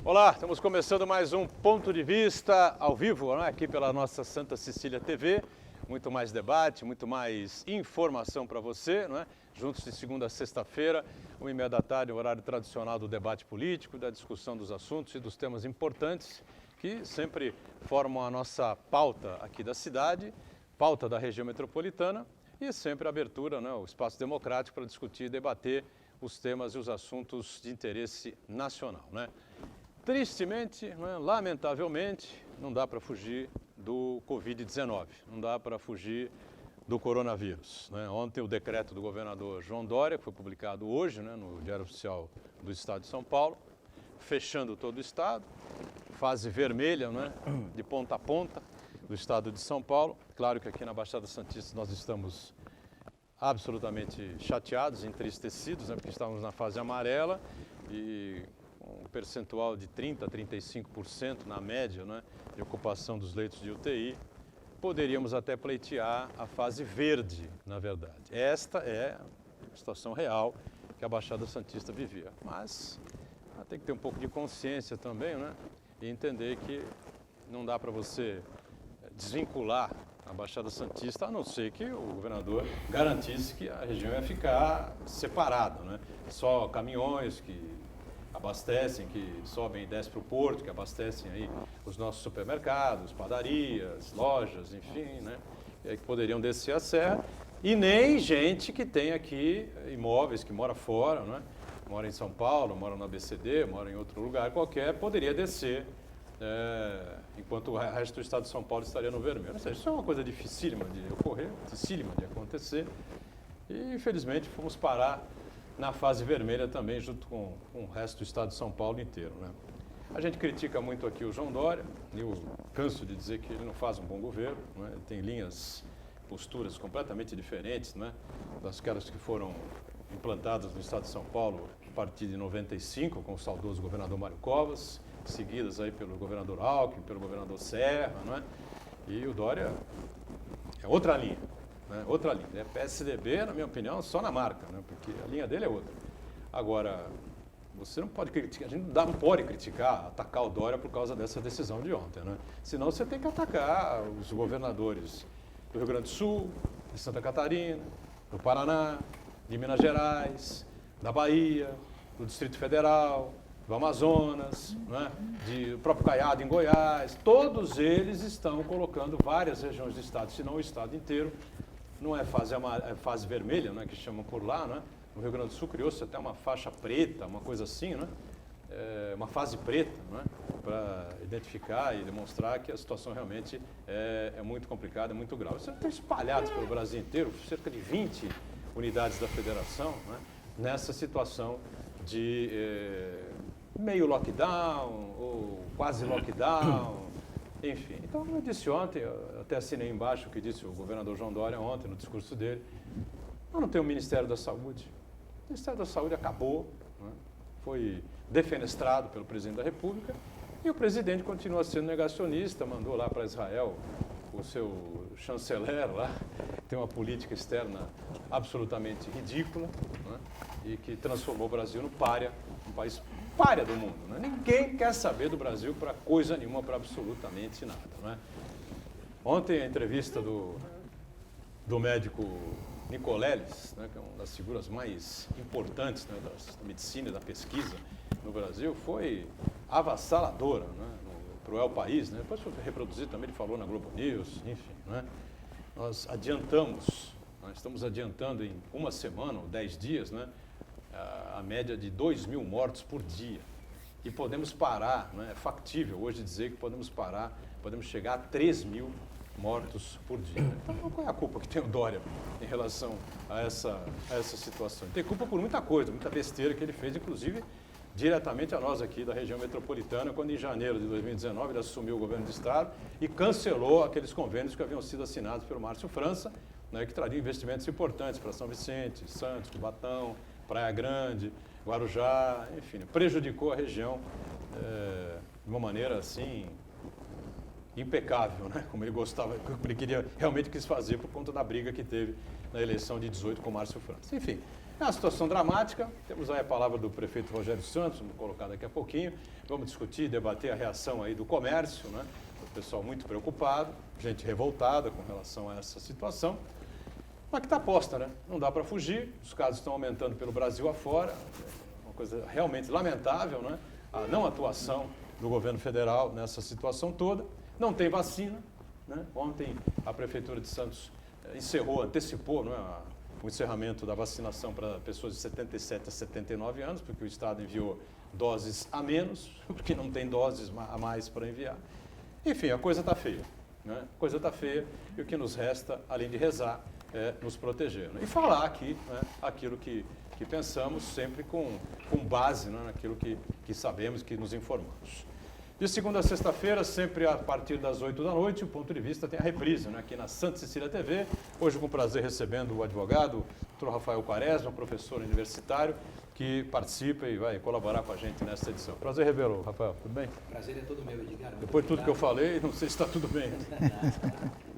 Olá, estamos começando mais um Ponto de Vista ao vivo, né? Aqui pela nossa Santa Cecília TV. Muito mais debate, muito mais informação para você, não é? Juntos de segunda a sexta-feira, 1h30 da tarde, o horário tradicional do debate político, da discussão dos assuntos e dos temas importantes que sempre formam a nossa pauta aqui da cidade, pauta da região metropolitana e sempre a abertura, né? O espaço democrático para discutir e debater os temas e os assuntos de interesse nacional, né? Tristemente, né, lamentavelmente, não dá para fugir do Covid-19, não dá para fugir do coronavírus, né? Ontem o decreto do governador João Dória, que foi publicado hoje, né, no Diário Oficial do Estado de São Paulo, fechando todo o estado, fase vermelha, né, de ponta a ponta do estado de São Paulo. Claro que aqui na Baixada Santista nós estamos absolutamente chateados, entristecidos, né, porque estávamos na fase amarela e um percentual de 30% a 35% na média, né, de ocupação dos leitos de UTI, poderíamos até pleitear a fase verde, na verdade. Esta é a situação real que a Baixada Santista vivia. Mas tem que ter um pouco de consciência também, né, e entender que não dá para você desvincular a Baixada Santista, a não ser que o governador garantisse que a região ia ficar separada, né? Só caminhões que abastecem, que sobem e descem para o porto, que abastecem aí os nossos supermercados, padarias, lojas, enfim, né? Que poderiam descer a serra. E nem gente que tem aqui imóveis, que mora fora, né? Mora em São Paulo, mora no ABCD, mora em outro lugar qualquer, poderia descer, enquanto o resto do estado de São Paulo estaria no vermelho. Ou seja, isso é uma coisa dificílima de ocorrer, dificílima de acontecer. E, infelizmente, fomos parar na fase vermelha também, junto com o resto do estado de São Paulo inteiro, né? A gente critica muito aqui o João Dória, eu canso de dizer que ele não faz um bom governo, né? Ele tem linhas, posturas completamente diferentes, né, das que foram implantadas no estado de São Paulo a partir de 95, com o saudoso governador Mário Covas, seguidas aí pelo governador Alckmin, pelo governador Serra, né? E o Dória é outra linha. Né? Outra linha. É PSDB, na minha opinião, só na marca, né? Porque a linha dele é outra. Agora, você não pode criticar, a gente não pode criticar, atacar o Dória por causa dessa decisão de ontem, né? Senão você tem que atacar os governadores do Rio Grande do Sul, de Santa Catarina, do Paraná, de Minas Gerais, da Bahia, do Distrito Federal, do Amazonas, né? Do próprio Caiado em Goiás. Todos eles estão colocando várias regiões do estado, se não o estado inteiro. Não é fase vermelha, né, que chamam por lá, né? No Rio Grande do Sul criou-se até uma faixa preta, uma coisa assim, né? Uma fase preta, né? Para identificar e demonstrar que a situação realmente é muito complicada, é muito grave. Isso está espalhados pelo Brasil inteiro, cerca de 20 unidades da federação, né? Nessa situação de meio lockdown ou quase lockdown. Enfim, então eu disse ontem, eu até assinei embaixo o que disse o governador João Dória ontem no discurso dele, nós não temos o Ministério da Saúde. O Ministério da Saúde acabou, né? Foi defenestrado pelo presidente da República e o presidente continua sendo negacionista, mandou lá para Israel o seu chanceler lá, tem uma política externa absolutamente ridícula, né? E que transformou o Brasil no pária, um país pária do mundo, né? Ninguém quer saber do Brasil para coisa nenhuma, para absolutamente nada, né? Ontem a entrevista do médico Nicoleles, né, que é uma das figuras mais importantes, né, da medicina e da pesquisa no Brasil, foi avassaladora, né, para o El País, né? Depois foi reproduzido também, ele falou na Globo News, enfim, né? Nós estamos adiantando em uma semana ou 10 dias, né, a média de 2.000 mortos por dia. E podemos parar, né, é factível hoje dizer que podemos chegar a 3.000 mortos por dia. Então, qual é a culpa que tem o Dória em relação a essa situação? Ele tem culpa por muita coisa, muita besteira que ele fez, inclusive diretamente a nós aqui da região metropolitana, quando em janeiro de 2019 ele assumiu o governo do estado e cancelou aqueles convênios que haviam sido assinados pelo Márcio França, né, que trariam investimentos importantes para São Vicente, Santos, Cubatão, Praia Grande, Guarujá, enfim, prejudicou a região de uma maneira assim impecável, né? Como ele gostava, como ele realmente quis fazer por conta da briga que teve na eleição de 18 com o Márcio França. Enfim, É uma situação dramática. Temos aí a palavra do prefeito Rogério Santos, vamos colocar daqui a pouquinho. Vamos discutir, debater a reação aí do comércio, né? O pessoal muito preocupado, gente revoltada com relação a essa situação. Mas que está posta, né? Não dá para fugir, os casos estão aumentando pelo Brasil afora, uma coisa realmente lamentável, né? A não atuação do governo federal nessa situação toda. Não tem vacina, né? Ontem a Prefeitura de Santos antecipou, né, o encerramento da vacinação para pessoas de 77 a 79 anos, porque o Estado enviou doses a menos, porque não tem doses a mais para enviar. Enfim, a coisa está feia, né? A coisa está feia e o que nos resta, além de rezar, é nos proteger, né? E falar aqui, né, aquilo que pensamos, sempre com base, né, naquilo que sabemos, que nos informamos. De segunda a sexta-feira, sempre a partir das 8 da noite, o Ponto de Vista tem a reprise, né, aqui na Santa Cecília TV. Hoje, com prazer, recebendo o advogado, Dr. Rafael Quaresma, professor universitário, que participa e vai colaborar com a gente nesta edição. Prazer revê-lo, Rafael. Tudo bem? Prazer é todo meu, Edgar. Depois de tudo que eu falei, não sei se está tudo bem.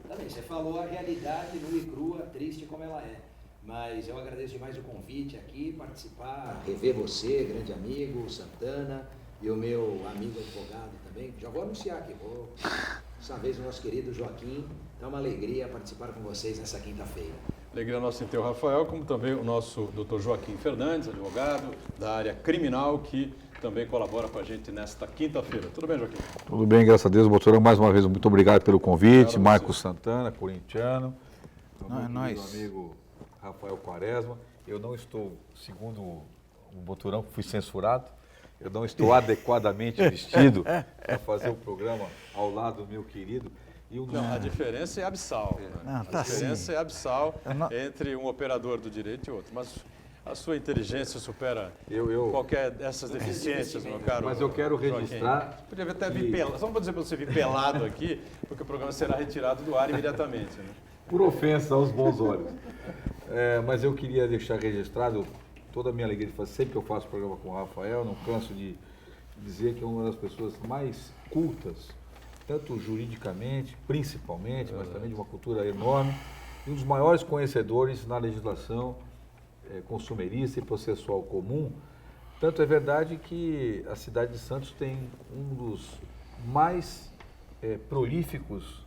Tá bem, você falou a realidade nua e crua, triste como ela é. Mas eu agradeço demais o convite aqui, participar, rever você, grande amigo, Santana, e o meu amigo advogado também. Já vou anunciar aqui, dessa vez o nosso querido Joaquim. É uma alegria participar com vocês nessa quinta-feira. Alegria nossa em ter o Rafael, como também o nosso Dr. Joaquim Fernandes, advogado da área criminal, que também colabora com a gente nesta quinta-feira. Tudo bem, Joaquim? Tudo bem, graças a Deus. Doutorão, mais uma vez, muito obrigado pelo convite. Marcos Santana, corintiano. Meu amigo Rafael Quaresma. Eu não estou, segundo o Boturão, que fui censurado, eu não estou adequadamente vestido para fazer o programa ao lado do meu querido. Não, a diferença é abissal. Né? A diferença é abissal entre um operador do direito e outro. Mas a sua inteligência supera qualquer dessas deficiências, meu caro. Mas eu quero registrar. Podia até vir pelado. Só não vou dizer para você vir pelado aqui, porque o programa será retirado do ar imediatamente. Né? Por ofensa aos bons olhos. Mas eu queria deixar registrado toda a minha alegria de fazer. Sempre que eu faço programa com o Rafael, não canso de dizer que é uma das pessoas mais cultas, tanto juridicamente, principalmente, mas também de uma cultura enorme, e um dos maiores conhecedores na legislação consumerista e processual comum. Tanto é verdade que a cidade de Santos tem um dos mais prolíficos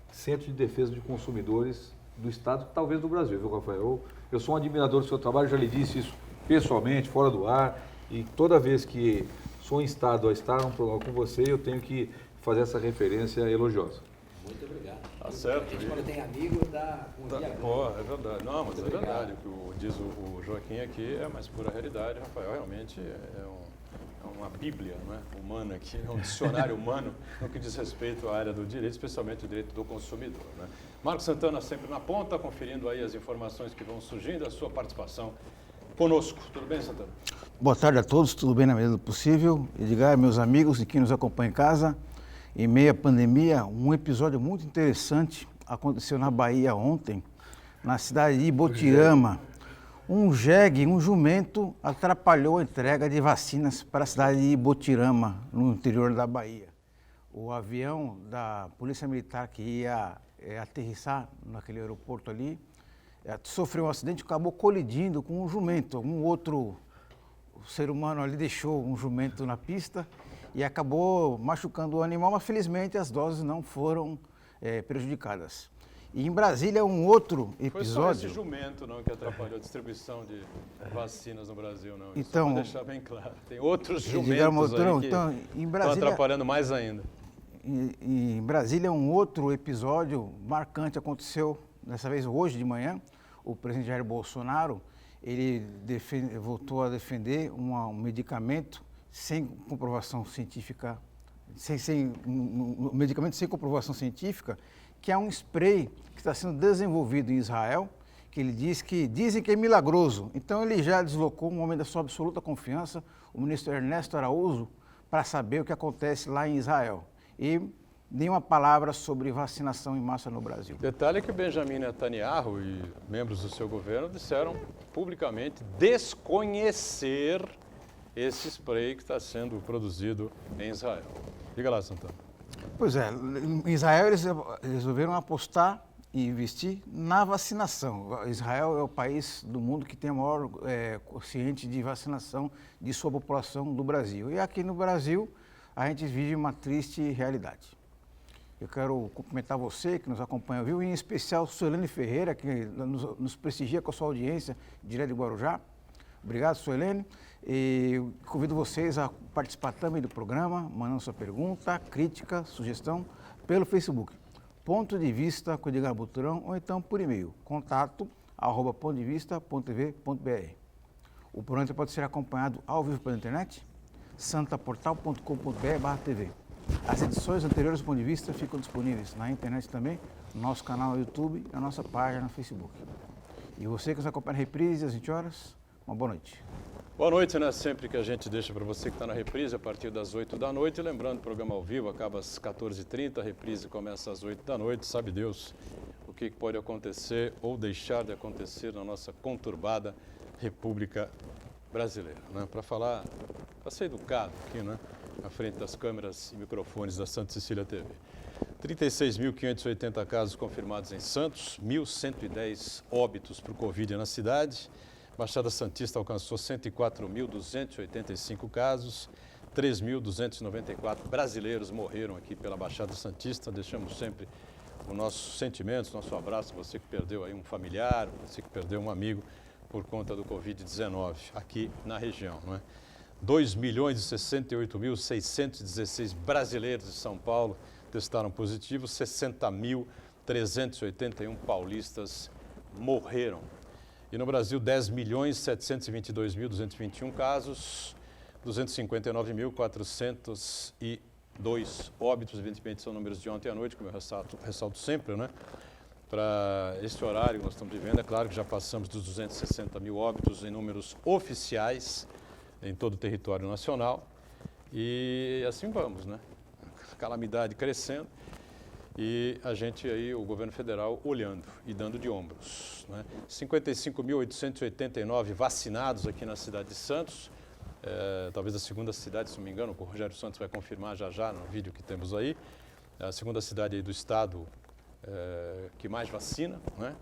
centros de defesa de consumidores do Estado, talvez do Brasil, viu, Rafael? Eu sou um admirador do seu trabalho, já lhe disse isso pessoalmente, fora do ar, e toda vez que sou instado a estar num programa com você, eu tenho que fazer essa referência elogiosa. Muito obrigado. Tá certo. A gente, quando tem amigo, dá um dia. É verdade. Não, mas é verdade. O que diz o Joaquim aqui é a mais pura realidade. Rafael realmente é uma bíblia, não é? Humana aqui, é um dicionário humano no que diz respeito à área do direito, especialmente o direito do consumidor. Né? Marcos Santana sempre na ponta, conferindo aí as informações que vão surgindo, a sua participação conosco. Tudo bem, Santana? Boa tarde a todos, tudo bem na medida do possível. Edgar, meus amigos e quem nos acompanha em casa. Em meio à pandemia, um episódio muito interessante aconteceu na Bahia ontem, na cidade de Ibotirama. Um jegue, um jumento, atrapalhou a entrega de vacinas para a cidade de Ibotirama, no interior da Bahia. O avião da Polícia Militar que ia aterrissar naquele aeroporto ali, sofreu um acidente e acabou colidindo com um jumento. Um outro ser humano ali deixou um jumento na pista e acabou machucando o animal, mas felizmente as doses não foram prejudicadas. E em Brasília, um outro episódio... Foi só esse jumento não, que atrapalhou a distribuição de vacinas no Brasil, não. Isso então, vou deixar bem claro. Tem outros jumentos aí que estão atrapalhando mais ainda. Em Brasília, um outro episódio marcante aconteceu, dessa vez hoje de manhã. O presidente Jair Bolsonaro, ele voltou a defender um medicamento sem comprovação científica, um medicamento sem comprovação científica, que é um spray que está sendo desenvolvido em Israel, que ele dizem que é milagroso. Então ele já deslocou, um homem da sua absoluta confiança, o ministro Ernesto Araújo, para saber o que acontece lá em Israel. E nenhuma palavra sobre vacinação em massa no Brasil. Detalhe que o Benjamin Netanyahu e membros do seu governo disseram publicamente desconhecer esse spray que está sendo produzido em Israel. Diga lá, Santana. Pois é, em Israel eles resolveram apostar e investir na vacinação. Israel é o país do mundo que tem a maior quociente de vacinação de sua população do Brasil. E aqui no Brasil, a gente vive uma triste realidade. Eu quero cumprimentar você que nos acompanha, viu? Em especial Suelene Ferreira, que nos prestigia com a sua audiência direto de Guarujá. Obrigado, Suelene. E convido vocês a participar também do programa, mandando sua pergunta, crítica, sugestão pelo Facebook. Ponto de Vista com Edgar Butrão, ou então por e-mail, contato@pontodevista.tv.br. O programa pode ser acompanhado ao vivo pela internet, santaportal.com.br/tv. As edições anteriores do Ponto de Vista ficam disponíveis na internet também, no nosso canal no YouTube e na nossa página no Facebook. E você que nos acompanha na reprise às 20 horas, uma boa noite. Boa noite, né? Sempre que a gente deixa para você que está na reprise a partir das 8 da noite. Lembrando, o programa ao vivo acaba às 14h30, a reprise começa às 8 da noite. Sabe Deus o que pode acontecer ou deixar de acontecer na nossa conturbada República Brasileira, né? Para falar, para ser educado aqui, né? À frente das câmeras e microfones da Santa Cecília TV. 36.580 casos confirmados em Santos, 1.110 óbitos por Covid na cidade. Baixada Santista alcançou 104.285 casos, 3.294 brasileiros morreram aqui pela Baixada Santista. Deixamos sempre os nossos sentimentos, nosso abraço, você que perdeu aí um familiar, você que perdeu um amigo por conta do Covid-19 aqui na região, não é? 2.068.616 brasileiros de São Paulo testaram positivo, 60.381 paulistas morreram. E no Brasil, 10.722.221 casos, 259.402 óbitos, evidentemente são números de ontem à noite, como eu ressalto sempre, né? Para este horário que nós estamos vivendo, é claro que já passamos dos 260 mil óbitos em números oficiais em todo o território nacional. E assim vamos, né? Calamidade crescendo. E a gente aí, o governo federal, olhando e dando de ombros, né? 55.889 vacinados aqui na cidade de Santos, talvez a segunda cidade, se não me engano, o Rogério Santos vai confirmar já no vídeo que temos aí, a segunda cidade aí do estado que mais vacina, né?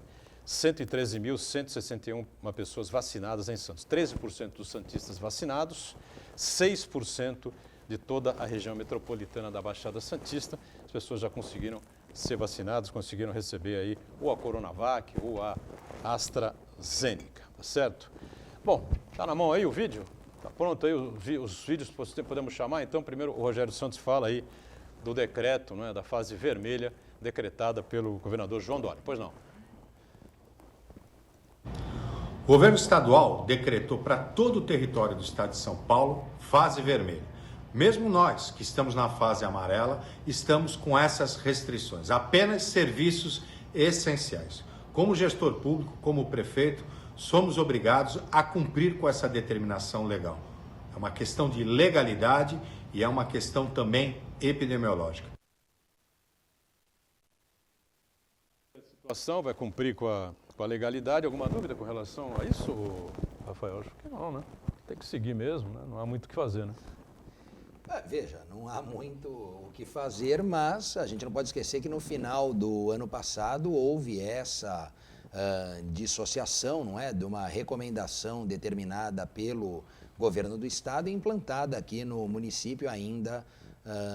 113.161 pessoas vacinadas em Santos, 13% dos santistas vacinados, 6% de toda a região metropolitana da Baixada Santista. As pessoas já conseguiram ser vacinadas, conseguiram receber aí ou a Coronavac ou a AstraZeneca, tá certo? Bom, tá na mão aí o vídeo? Tá pronto aí os vídeos que podemos chamar? Então, primeiro o Rogério Santos fala aí do decreto, né, da fase vermelha decretada pelo governador João Dória. Pois não. O governo estadual decretou para todo o território do estado de São Paulo fase vermelha. Mesmo nós, que estamos na fase amarela, estamos com essas restrições, apenas serviços essenciais. Como gestor público, como prefeito, somos obrigados a cumprir com essa determinação legal. É uma questão de legalidade e é uma questão também epidemiológica. A situação vai cumprir com a legalidade. Alguma dúvida com relação a isso, Rafael? Acho que não, né? Tem que seguir mesmo, né? Não há muito o que fazer, né? Veja, não há muito o que fazer, mas a gente não pode esquecer que no final do ano passado houve essa dissociação, não é, de uma recomendação determinada pelo governo do estado e implantada aqui no município ainda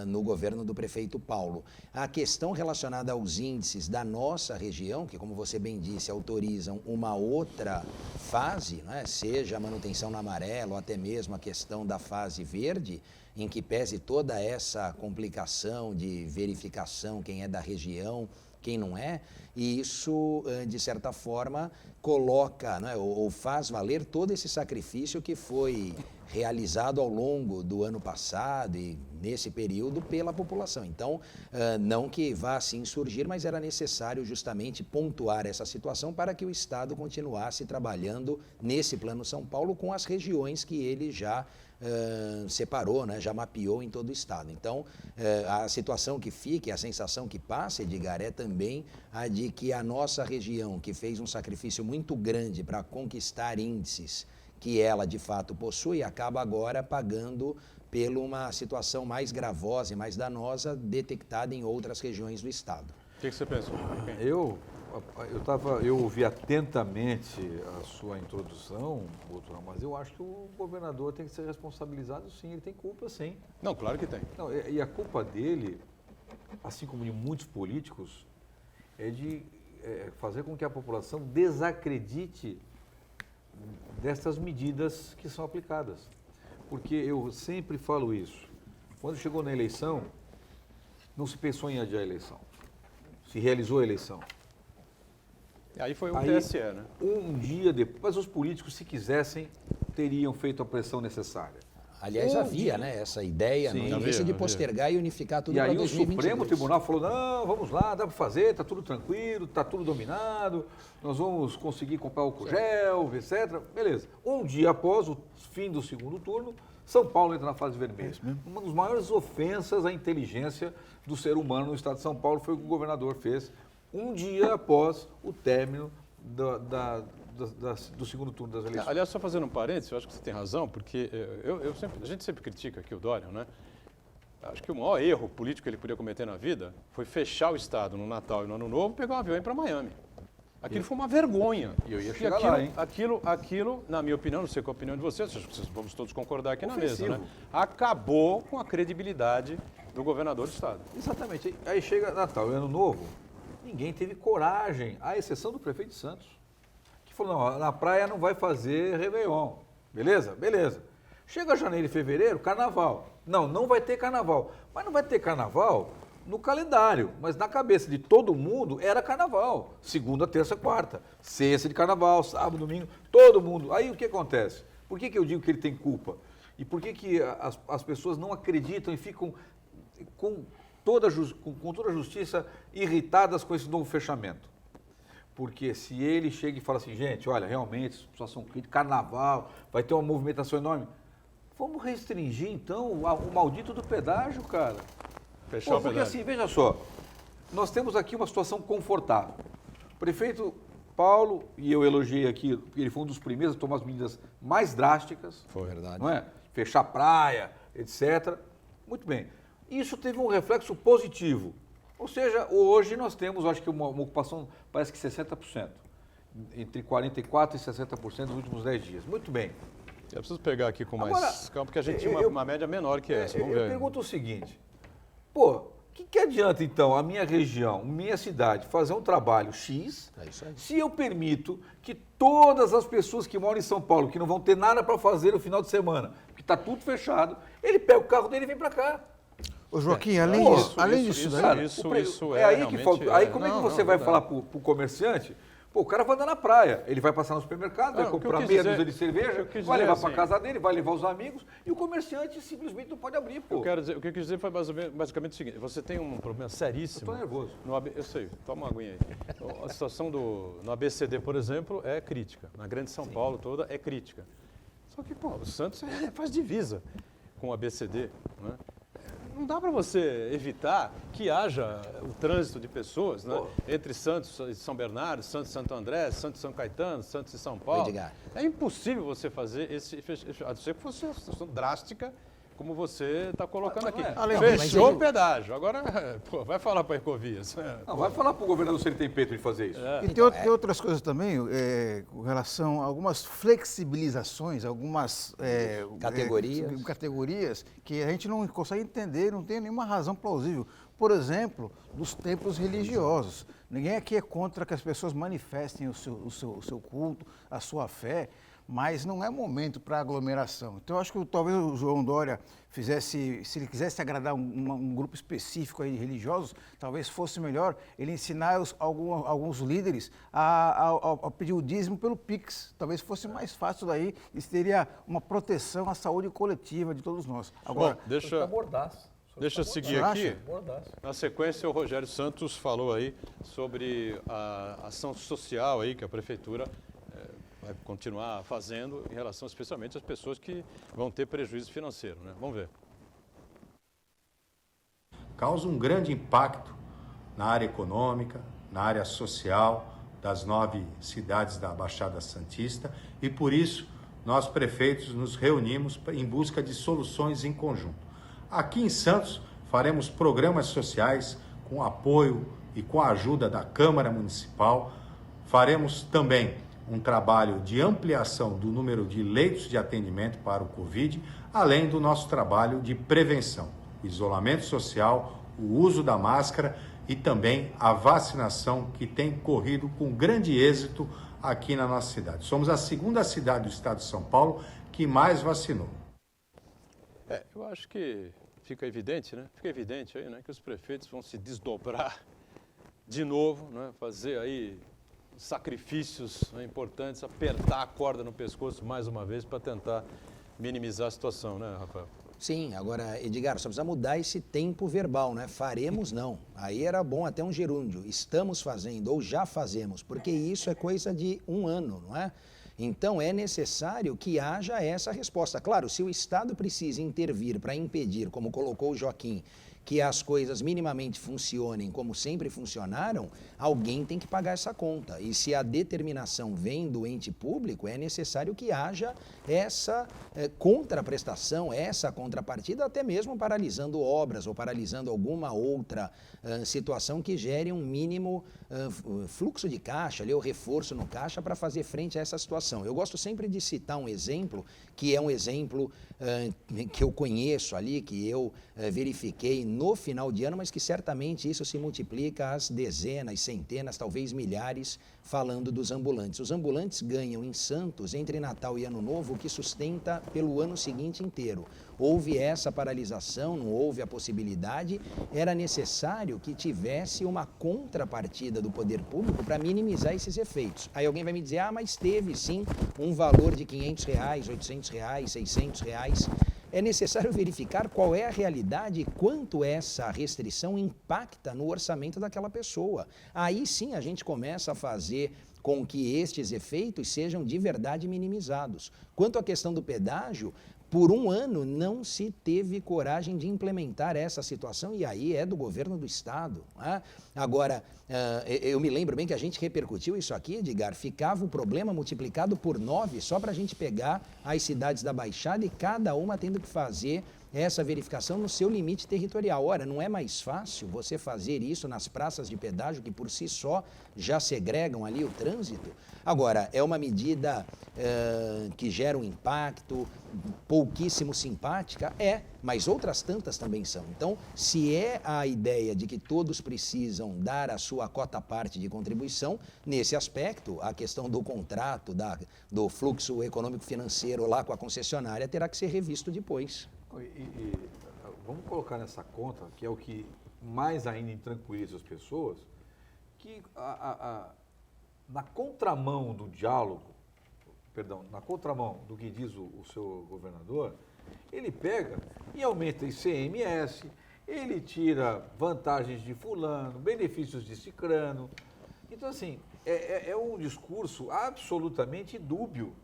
no governo do prefeito Paulo. A questão relacionada aos índices da nossa região, que como você bem disse, autorizam uma outra fase, não é, seja a manutenção na amarela ou até mesmo a questão da fase verde, em que pese toda essa complicação de verificação quem é da região, quem não é, e isso, de certa forma, coloca, né, ou faz valer todo esse sacrifício que foi realizado ao longo do ano passado e nesse período pela população. Então, não que vá assim surgir, mas era necessário justamente pontuar essa situação para que o Estado continuasse trabalhando nesse Plano São Paulo com as regiões que ele já separou, né, já mapeou em todo o estado. Então, a situação que fica, a sensação que passa, Edgar, é também a de que a nossa região, que fez um sacrifício muito grande para conquistar índices que ela de fato possui, acaba agora pagando por uma situação mais gravosa e mais danosa detectada em outras regiões do estado. O que você pensa? Eu eu ouvi atentamente a sua introdução, doutor, mas eu acho que o governador tem que ser responsabilizado, sim, ele tem culpa, sim. Não, claro que tem. Não, e a culpa dele, assim como de muitos políticos, é de fazer com que a população desacredite dessas medidas que são aplicadas. Porque eu sempre falo isso. Quando chegou na eleição, não se pensou em adiar a eleição. Se realizou a eleição. Aí foi o TSE, né? Um dia depois, mas os políticos, se quisessem, teriam feito a pressão necessária. Aliás, havia, né, essa ideia Sim, no início de havia. postergar e unificar tudo E para aí o 2022. Supremo Tribunal falou, não, vamos lá, dá para fazer, está tudo tranquilo, está tudo dominado, nós vamos conseguir comprar álcool gel, etc. Beleza. Um dia após o fim do segundo turno, São Paulo entra na fase vermelha. Uma das maiores ofensas à inteligência do ser humano no estado de São Paulo foi o que o governador fez um dia após o término do segundo turno das eleições. Aliás, só fazendo um parênteses, eu acho que você tem razão, porque a gente sempre critica aqui o Dória, né? Acho que o maior erro político que ele podia cometer na vida foi fechar o Estado no Natal e no Ano Novo e pegar um avião e ir para Miami. Aquilo foi uma vergonha. E eu ia chegar aquilo, lá, hein? Aquilo, na minha opinião, não sei qual a opinião de vocês vamos todos concordar aqui Ofensivo. na mesa, né? Acabou com a credibilidade do governador do Estado. Exatamente. Aí chega Natal e Ano Novo, ninguém teve coragem, à exceção do prefeito de Santos, que falou, não, na praia não vai fazer Réveillon. Beleza? Beleza. Chega janeiro e fevereiro, carnaval. Não, não vai ter carnaval. Mas não vai ter carnaval no calendário, mas na cabeça de todo mundo era carnaval. Segunda, terça, quarta. Sexta de carnaval, sábado, domingo, todo mundo. Aí o que acontece? Por que eu digo que ele tem culpa? E por que as pessoas não acreditam e ficam com toda a justiça irritadas com esse novo fechamento? Porque se ele chega e fala assim, gente, olha, realmente, situação crítica, carnaval, vai ter uma movimentação enorme, vamos restringir, então, o maldito do pedágio, cara. Fechar o Porque pedágio. assim, veja só, nós temos aqui uma situação confortável. O prefeito Paulo, e eu elogiei aqui, ele foi um dos primeiros a tomar as medidas mais drásticas. Foi verdade. Não é? Fechar praia, etc. Muito bem. Isso teve um reflexo positivo. Ou seja, hoje nós temos, acho que uma ocupação, parece que 60%. Entre 44% e 60% nos últimos 10 dias. Muito bem. Eu preciso pegar aqui com mais Agora, calma, porque a gente tinha uma média menor que essa. Vamos Eu ver. pergunto o seguinte, pô, o que adianta então a minha região, minha cidade, fazer um trabalho X, É isso aí. se eu permito que todas as pessoas que moram em São Paulo, que não vão ter nada para fazer no final de semana, porque está tudo fechado, ele pega o carro dele e vem para cá. Ô Joaquim, além Pô, disso, além disso daí, Cara, isso é aí que realmente falta. Aí como é que não, você não, vai verdade. falar pro comerciante? Pô, o cara vai andar na praia, ele vai passar no supermercado, vai Não, o que eu comprar quis meia dizer- dúzia de o que cerveja, eu quis vai dizer levar é para assim- casa dele, vai levar os amigos, e o comerciante simplesmente não pode abrir, pô. O que eu quis dizer foi basicamente o seguinte, você tem um problema seríssimo. Eu tô nervoso. Eu sei, toma uma aguinha aí. A situação no ABCD, por exemplo, é crítica. Na Grande São Paulo toda é crítica. Só que, pô, o Santos faz divisa com o ABCD, né? Não dá para você evitar que haja o trânsito de pessoas, né? Entre Santos e São Bernardo, Santos e Santo André, Santos e São Caetano, Santos e São Paulo. Edgar. É impossível você fazer a não ser que fosse uma situação drástica, como você está colocando aqui. Além Fechou mas o pedágio. Agora, pô, vai falar para a Ecovias. Não, vai falar pro governador se ele tem peito de fazer isso. e tem outras coisas também, com relação a algumas flexibilizações, algumas Categorias. categorias que a gente não consegue entender, não tem nenhuma razão plausível. Por exemplo, dos templos religiosos. Ninguém aqui é contra que as pessoas manifestem o seu culto, a sua fé, mas não é momento para aglomeração. Então, eu acho que talvez o João Dória fizesse, se ele quisesse agradar um grupo específico aí de religiosos, talvez fosse melhor ele ensinar alguns líderes a pedir o dízimo pelo Pix. Talvez fosse mais fácil daí e teria uma proteção à saúde coletiva de todos nós. Agora, Bom, deixa eu seguir Você aqui. acha? Na sequência, o Rogério Santos falou aí sobre a ação social aí que a prefeitura vai continuar fazendo em relação especialmente às pessoas que vão ter prejuízo financeiro, né? Vamos ver. Causa um grande impacto na área econômica, na área social das 9 cidades da Baixada Santista e por isso nós prefeitos nos reunimos em busca de soluções em conjunto. Aqui em Santos faremos programas sociais com apoio e com a ajuda da Câmara Municipal, faremos também um trabalho de ampliação do número de leitos de atendimento para o Covid, além do nosso trabalho de prevenção, isolamento social, o uso da máscara e também a vacinação que tem corrido com grande êxito aqui na nossa cidade. Somos a segunda cidade do estado de São Paulo que mais vacinou. Eu acho que fica evidente, né? Fica evidente aí, né, que os prefeitos vão se desdobrar de novo, né, fazer aí sacrifícios, né, importantes, apertar a corda no pescoço mais uma vez para tentar minimizar a situação, né, Rafael? Sim, agora, Edgar, só precisa mudar esse tempo verbal, né? Faremos não. Aí era bom até um gerúndio. Estamos fazendo ou já fazemos, porque isso é coisa de um ano, não é? Então é necessário que haja essa resposta. Claro, se o Estado precisa intervir para impedir, como colocou o Joaquim, que as coisas minimamente funcionem como sempre funcionaram, alguém tem que pagar essa conta. E se a determinação vem do ente público, é necessário que haja essa contraprestação, essa contrapartida, até mesmo paralisando obras ou paralisando alguma outra situação que gere um mínimo fluxo de caixa, ali, ou reforço no caixa para fazer frente a essa situação. Eu gosto sempre de citar um exemplo, que é um exemplo que eu conheço ali, que eu verifiquei no final de ano, mas que certamente isso se multiplica às dezenas, centenas, talvez milhares, falando dos ambulantes. Os ambulantes ganham em Santos, entre Natal e Ano Novo, o que sustenta pelo ano seguinte inteiro. Houve essa paralisação, não houve a possibilidade, era necessário que tivesse uma contrapartida do poder público para minimizar esses efeitos. Aí alguém vai me dizer, mas teve sim um valor de R$500, R$800, R$600. É necessário verificar qual é a realidade e quanto essa restrição impacta no orçamento daquela pessoa. Aí sim a gente começa a fazer com que estes efeitos sejam de verdade minimizados. Quanto à questão do pedágio, por um ano não se teve coragem de implementar essa situação e aí é do governo do estado. Né? Agora, eu me lembro bem que a gente repercutiu isso aqui, Edgar, ficava o problema multiplicado por 9 só para a gente pegar as cidades da Baixada e cada uma tendo que fazer essa verificação no seu limite territorial. Ora, não é mais fácil você fazer isso nas praças de pedágio que por si só já segregam ali o trânsito? Agora, é uma medida que gera um impacto pouquíssimo simpática? Mas outras tantas também são. Então, se é a ideia de que todos precisam dar a sua cota parte de contribuição, nesse aspecto, a questão do contrato, do fluxo econômico-financeiro lá com a concessionária terá que ser revisto depois. Vamos colocar nessa conta, que é o que mais ainda tranquiliza as pessoas, que na contramão do diálogo, na contramão do que diz o seu governador, ele pega e aumenta ICMS, ele tira vantagens de fulano, benefícios de cicrano. Então, assim, é um discurso absolutamente dúbio.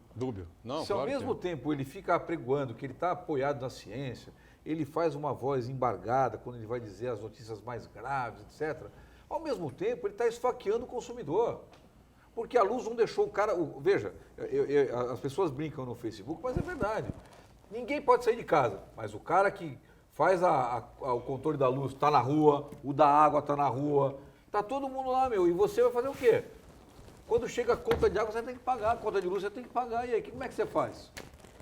Não, se ao mesmo tempo ele fica apregoando que ele está apoiado na ciência, ele faz uma voz embargada quando ele vai dizer as notícias mais graves, etc., ao mesmo tempo ele está esfaqueando o consumidor. Porque a luz não deixou o cara... Veja, as pessoas brincam no Facebook, mas é verdade. Ninguém pode sair de casa, mas o cara que faz o controle da luz está na rua, o da água está na rua, está todo mundo lá, e você vai fazer o quê? Quando chega a conta de água, você tem que pagar, a conta de luz você tem que pagar, e aí, como é que você faz?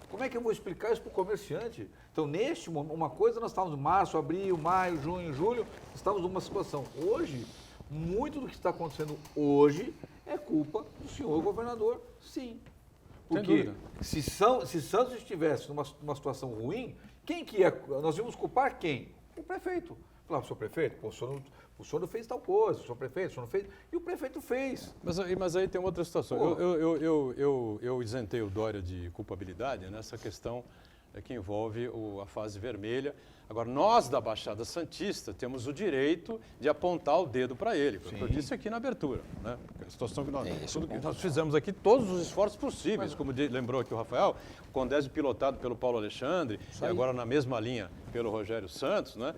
Como é que eu vou explicar isso para o comerciante? Então, neste momento, uma coisa, nós estávamos em março, abril, maio, junho, julho, estávamos numa situação. Hoje, muito do que está acontecendo hoje é culpa do senhor governador, sim. Porque se Santos estivesse numa situação ruim, quem que ia? Nós íamos culpar quem? O prefeito. Falar, senhor prefeito, o senhor não fez tal coisa, o senhor prefeito, o senhor não fez. E o prefeito fez. Mas aí tem outra situação. Eu isentei o Dória de culpabilidade nessa questão que envolve a fase vermelha. Agora, nós da Baixada Santista temos o direito de apontar o dedo para ele. Foi o que eu disse aqui na abertura. Né? A situação que nós fizemos aqui, todos os esforços possíveis, como lembrou aqui o Rafael, o Condésio pilotado pelo Paulo Alexandre, e agora na mesma linha pelo Rogério Santos, né?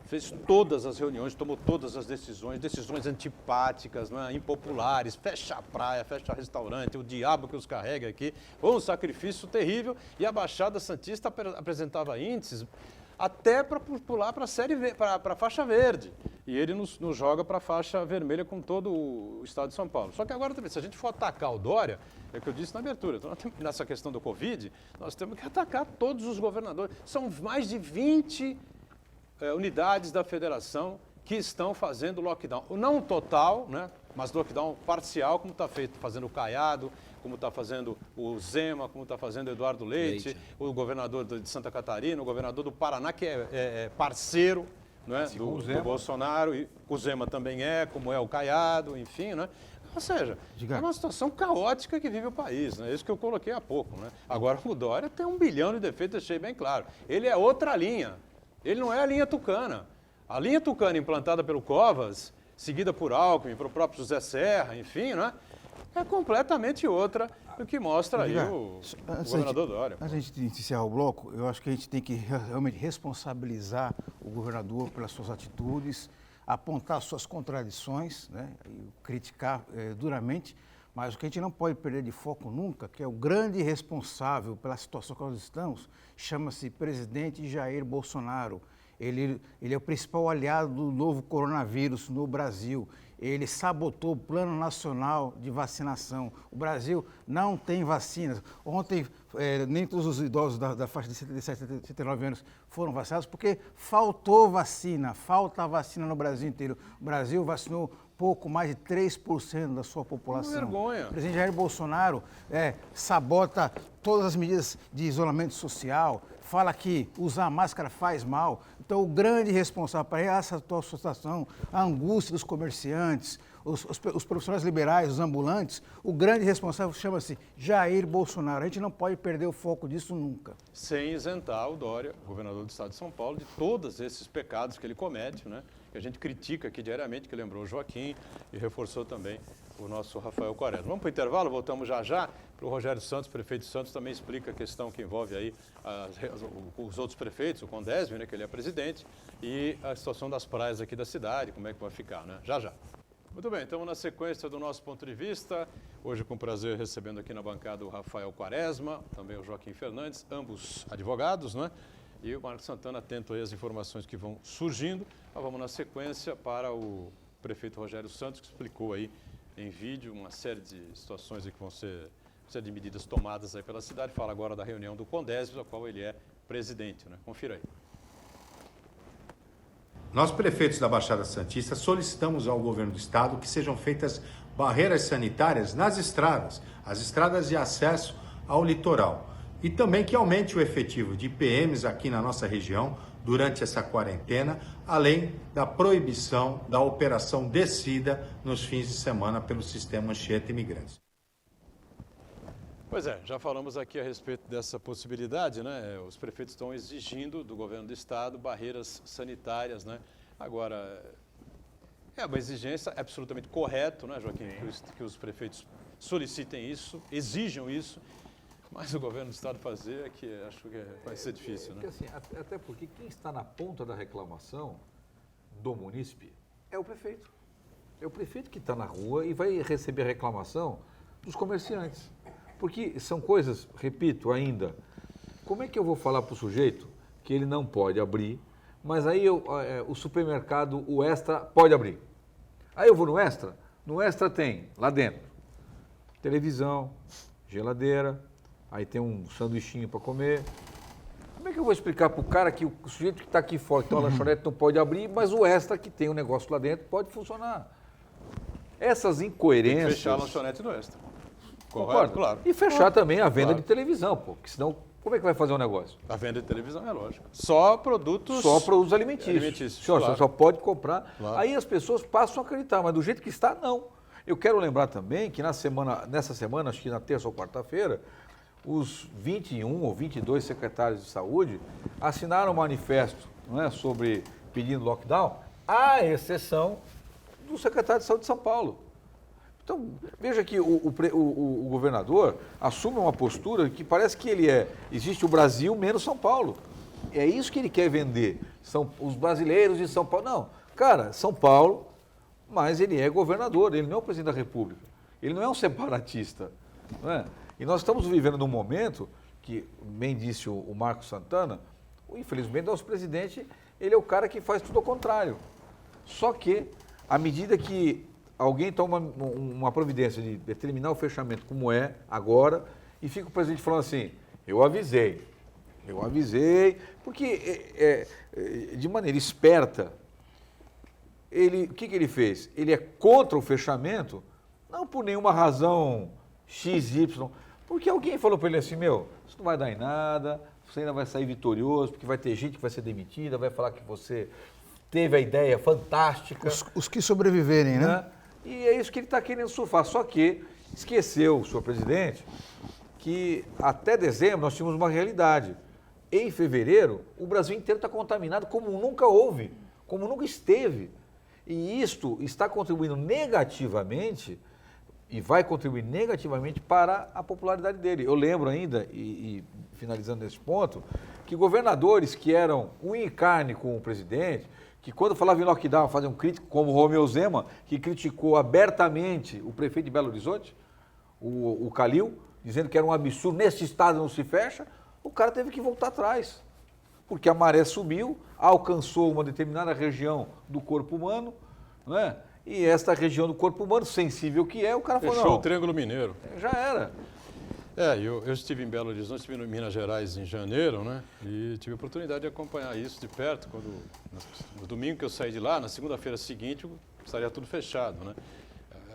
Fez todas as reuniões, tomou todas as decisões antipáticas, né, impopulares, fecha a praia, fecha restaurante, o diabo que os carrega aqui. Foi um sacrifício terrível e a Baixada Santista apresentava índices até para pular para a faixa verde. e ele nos joga para a faixa vermelha com todo o estado de São Paulo. Só que agora também, se a gente for atacar o Dória, é o que eu disse na abertura, então, nessa questão do Covid, nós temos que atacar todos os governadores. São mais de 20 unidades da federação que estão fazendo lockdown. Não total, né, mas lockdown parcial, como está fazendo o Caiado, como está fazendo o Zema, como está fazendo o Eduardo Leite, o governador de Santa Catarina, o governador do Paraná, que é parceiro, né, do Bolsonaro, e o Zema também como é o Caiado, enfim, né? Ou seja, é uma situação caótica que vive o país, né? Isso que eu coloquei há pouco, né? Agora, o Dória tem 1 bilhão de defeitos, deixei bem claro. Ele é outra linha, ele não é a linha tucana. A linha tucana implantada pelo Covas, seguida por Alckmin, pelo próprio José Serra, enfim, né? É completamente outra do que mostra aí o governador Dória. Antes de encerrar o bloco, eu acho que a gente tem que realmente responsabilizar o governador pelas suas atitudes, apontar suas contradições, né, e criticar duramente, mas o que a gente não pode perder de foco nunca, que é o grande responsável pela situação que nós estamos, chama-se presidente Jair Bolsonaro. Ele é o principal aliado do novo coronavírus no Brasil. Ele sabotou o Plano Nacional de Vacinação. O Brasil não tem vacinas. Ontem, nem todos os idosos da faixa de 77 a 79 anos foram vacinados porque faltou vacina, falta vacina no Brasil inteiro. O Brasil vacinou pouco mais de 3% da sua população. Uma vergonha. O presidente Jair Bolsonaro sabota todas as medidas de isolamento social, fala que usar máscara faz mal. Então, o grande responsável para essa atual situação, a angústia dos comerciantes, os profissionais liberais, os ambulantes, o grande responsável chama-se Jair Bolsonaro. A gente não pode perder o foco disso nunca. Sem isentar o Dória, governador do estado de São Paulo, de todos esses pecados que ele comete, né? Que a gente critica aqui diariamente, que lembrou o Joaquim e reforçou também o nosso Rafael Quaresma. Vamos para o intervalo, voltamos já. Para o Rogério Santos, prefeito Santos, também explica a questão que envolve aí os outros prefeitos, o Condésio, né, que ele é presidente, e a situação das praias aqui da cidade, como é que vai ficar, né? Já. Muito bem, estamos na sequência do nosso ponto de vista. Hoje, com prazer, recebendo aqui na bancada o Rafael Quaresma, também o Joaquim Fernandes, ambos advogados, né? E o Marcos Santana, atento aí às informações que vão surgindo. Mas vamos na sequência para o prefeito Rogério Santos, que explicou aí em vídeo uma série de situações aí que vão ser de medidas tomadas aí pela cidade. Fala agora da reunião do Condésio, da qual ele é presidente, né? Confira aí. Nós, prefeitos da Baixada Santista, solicitamos ao governo do estado que sejam feitas barreiras sanitárias nas estradas, as estradas de acesso ao litoral. E também que aumente o efetivo de PMs aqui na nossa região durante essa quarentena, além da proibição da operação descida nos fins de semana pelo sistema Anchieta Imigrantes. Pois é, já falamos aqui a respeito dessa possibilidade, né? Os prefeitos estão exigindo do governo do estado barreiras sanitárias, né? Agora, é uma exigência absolutamente correta, né, Joaquim? Que os prefeitos solicitem isso, exijam isso, mas o governo do estado fazer é que acho que vai ser difícil, né? Assim, até porque quem está na ponta da reclamação do munícipe é o prefeito. É o prefeito que está na rua e vai receber a reclamação dos comerciantes. Porque são coisas, repito ainda, como é que eu vou falar para o sujeito que ele não pode abrir, mas aí o supermercado, o Extra, pode abrir. Aí eu vou no Extra tem, lá dentro, televisão, geladeira, aí tem um sanduichinho para comer. Como é que eu vou explicar para o cara que o sujeito que está aqui fora, que tem uma lanchonete, não pode abrir, mas o Extra, que tem um negócio lá dentro, pode funcionar? Essas incoerências... Tem que fechar a lanchonete do Extra. Concordo, claro. E fechar também a venda de televisão, porque senão, como é que vai fazer o negócio? A venda de televisão é lógico. Só produtos alimentícios. Senhor, claro. Você só pode comprar. Claro. Aí as pessoas passam a acreditar, mas do jeito que está, não. Eu quero lembrar também que nessa semana, acho que na terça ou quarta-feira, os 21 ou 22 secretários de saúde assinaram um manifesto, não é, sobre pedindo lockdown, à exceção do secretário de saúde de São Paulo. Então, veja que o governador assume uma postura que parece que existe o Brasil menos São Paulo. É isso que ele quer vender, são os brasileiros de São Paulo. Não, cara, São Paulo, mas ele é governador, ele não é o presidente da República, ele não é um separatista. Não é? E nós estamos vivendo num momento que, bem disse o Marcos Santana, infelizmente, o nosso presidente, ele é o cara que faz tudo ao contrário. Só que, à medida que alguém toma uma providência de determinar o fechamento como é agora, e fica o presidente falando assim, eu avisei, porque de maneira esperta, o que ele fez? Ele é contra o fechamento, não por nenhuma razão XY, porque alguém falou para ele assim, isso não vai dar em nada, você ainda vai sair vitorioso, porque vai ter gente que vai ser demitida, vai falar que você teve a ideia fantástica. Os que sobreviverem, né? E é isso que ele está querendo surfar. Só que esqueceu, senhor presidente, que até dezembro nós tínhamos uma realidade. Em fevereiro, o Brasil inteiro está contaminado como nunca houve, como nunca esteve. E isto está contribuindo negativamente e vai contribuir negativamente para a popularidade dele. Eu lembro ainda, e finalizando nesse ponto, que governadores que eram unha e carne com o presidente, que quando falava em lockdown faziam crítica, como o Romeu Zema, que criticou abertamente o prefeito de Belo Horizonte, o Calil, dizendo que era um absurdo, nesse estado não se fecha, o cara teve que voltar atrás, porque a maré subiu, alcançou uma determinada região do corpo humano, né? E esta região do corpo humano, sensível que é, o cara falou, Fechou o Triângulo Mineiro. Já era. Eu estive em Belo Horizonte, estive em Minas Gerais em janeiro, né? E tive a oportunidade de acompanhar isso de perto, no domingo que eu saí de lá, na segunda-feira seguinte, estaria tudo fechado, né?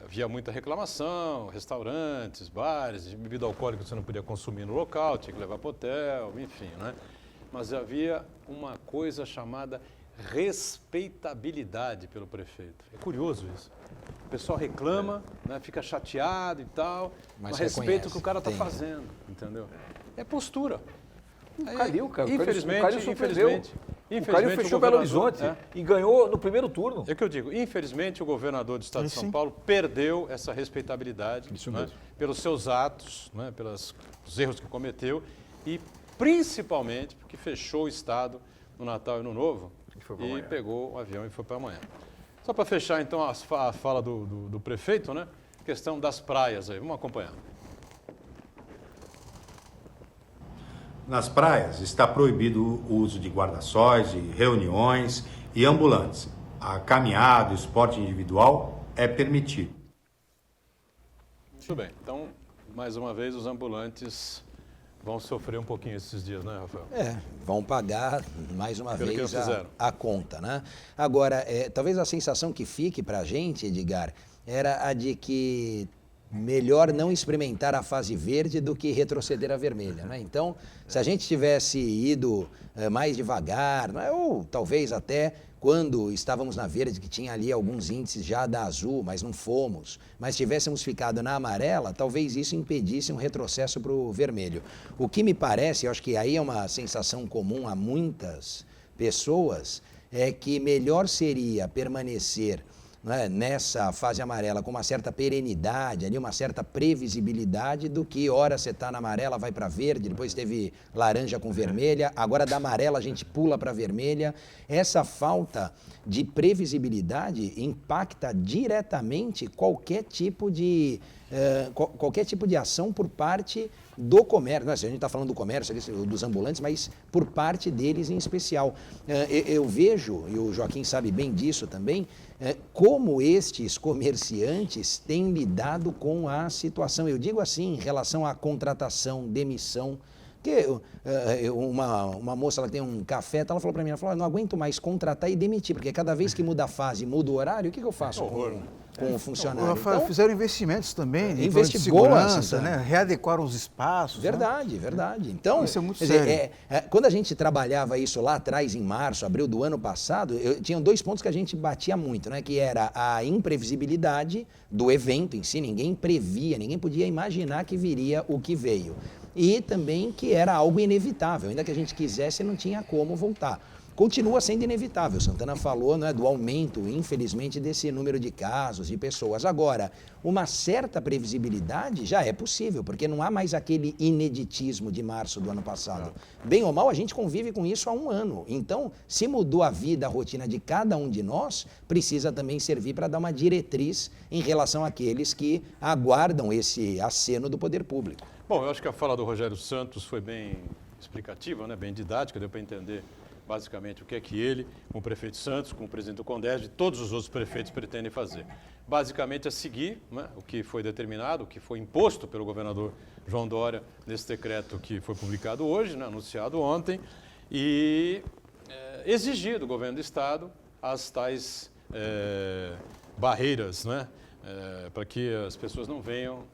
Havia muita reclamação, restaurantes, bares, de bebida alcoólica que você não podia consumir no local, tinha que levar para o hotel, enfim, né? Mas havia uma coisa chamada respeitabilidade pelo prefeito. É curioso isso. O pessoal reclama, né, fica chateado e tal, mas respeita o que o cara está fazendo, entendeu? É postura. O Calil, cara. Infelizmente, o Calil fechou Belo Horizonte e ganhou no primeiro turno. É o que eu digo, infelizmente o governador do estado de São Paulo perdeu essa respeitabilidade, né, pelos seus atos, né, pelos erros que cometeu e principalmente porque fechou o estado no Natal e no Novo e pegou o avião e foi para amanhã. Só para fechar então a fala do prefeito, né, questão das praias aí, vamos acompanhar. Nas praias está proibido o uso de guarda-sóis, de reuniões e ambulantes. A caminhada, o esporte individual é permitido. Muito bem, então, mais uma vez, os ambulantes vão sofrer um pouquinho esses dias, né, Rafael? Vão pagar mais uma Pelo vez a conta, né? Agora, talvez a sensação que fique para a gente, Edgar, era a de que melhor não experimentar a fase verde do que retroceder à vermelha, né? Então, se a gente tivesse ido mais devagar, né? Ou talvez até quando estávamos na verde, que tinha ali alguns índices já da azul, mas não fomos, mas tivéssemos ficado na amarela, talvez isso impedisse um retrocesso para o vermelho. O que me parece, eu acho que aí é uma sensação comum a muitas pessoas, é que melhor seria permanecer, né, nessa fase amarela com uma certa perenidade, ali, uma certa previsibilidade do que hora você está na amarela, vai para verde, depois teve laranja com vermelha, agora da amarela a gente pula para vermelha. Essa falta de previsibilidade impacta diretamente qualquer tipo de ação por parte do comércio. Não, a gente está falando do comércio, dos ambulantes, mas por parte deles em especial. Eu vejo, e o Joaquim sabe bem disso também, como estes comerciantes têm lidado com a situação. Eu digo assim, em relação à contratação, demissão. Porque uma moça, ela tem um café, ela falou para mim, ela falou, não aguento mais contratar e demitir, porque cada vez que muda a fase, muda o horário, o que eu faço com o funcionário? Rafael, então, fizeram investimentos também, de segurança, né? Readequaram os espaços. Verdade, né? verdade. Então, isso é muito sério. Quando a gente trabalhava isso lá atrás, em março, abril do ano passado, tinha 2 pontos que a gente batia muito, né? Que era a imprevisibilidade do evento em si, ninguém previa, ninguém podia imaginar que viria o que veio. E também que era algo inevitável, ainda que a gente quisesse, não tinha como voltar. Continua sendo inevitável, Santana falou, né, do aumento, infelizmente, desse número de casos, de pessoas. Agora, uma certa previsibilidade já é possível, porque não há mais aquele ineditismo de março do ano passado. Bem ou mal, a gente convive com isso há 1 ano. Então, se mudou a vida, a rotina de cada um de nós, precisa também servir para dar uma diretriz em relação àqueles que aguardam esse aceno do poder público. Bom, eu acho que a fala do Rogério Santos foi bem explicativa, né? Bem didática, deu para entender basicamente o que é que ele, com o prefeito Santos, com o presidente do Condesb e todos os outros prefeitos pretendem fazer. Basicamente é seguir, né, o que foi determinado, o que foi imposto pelo governador João Dória nesse decreto que foi publicado hoje, né, anunciado ontem, e exigir do governo do Estado as tais barreiras, né, para que as pessoas não venham,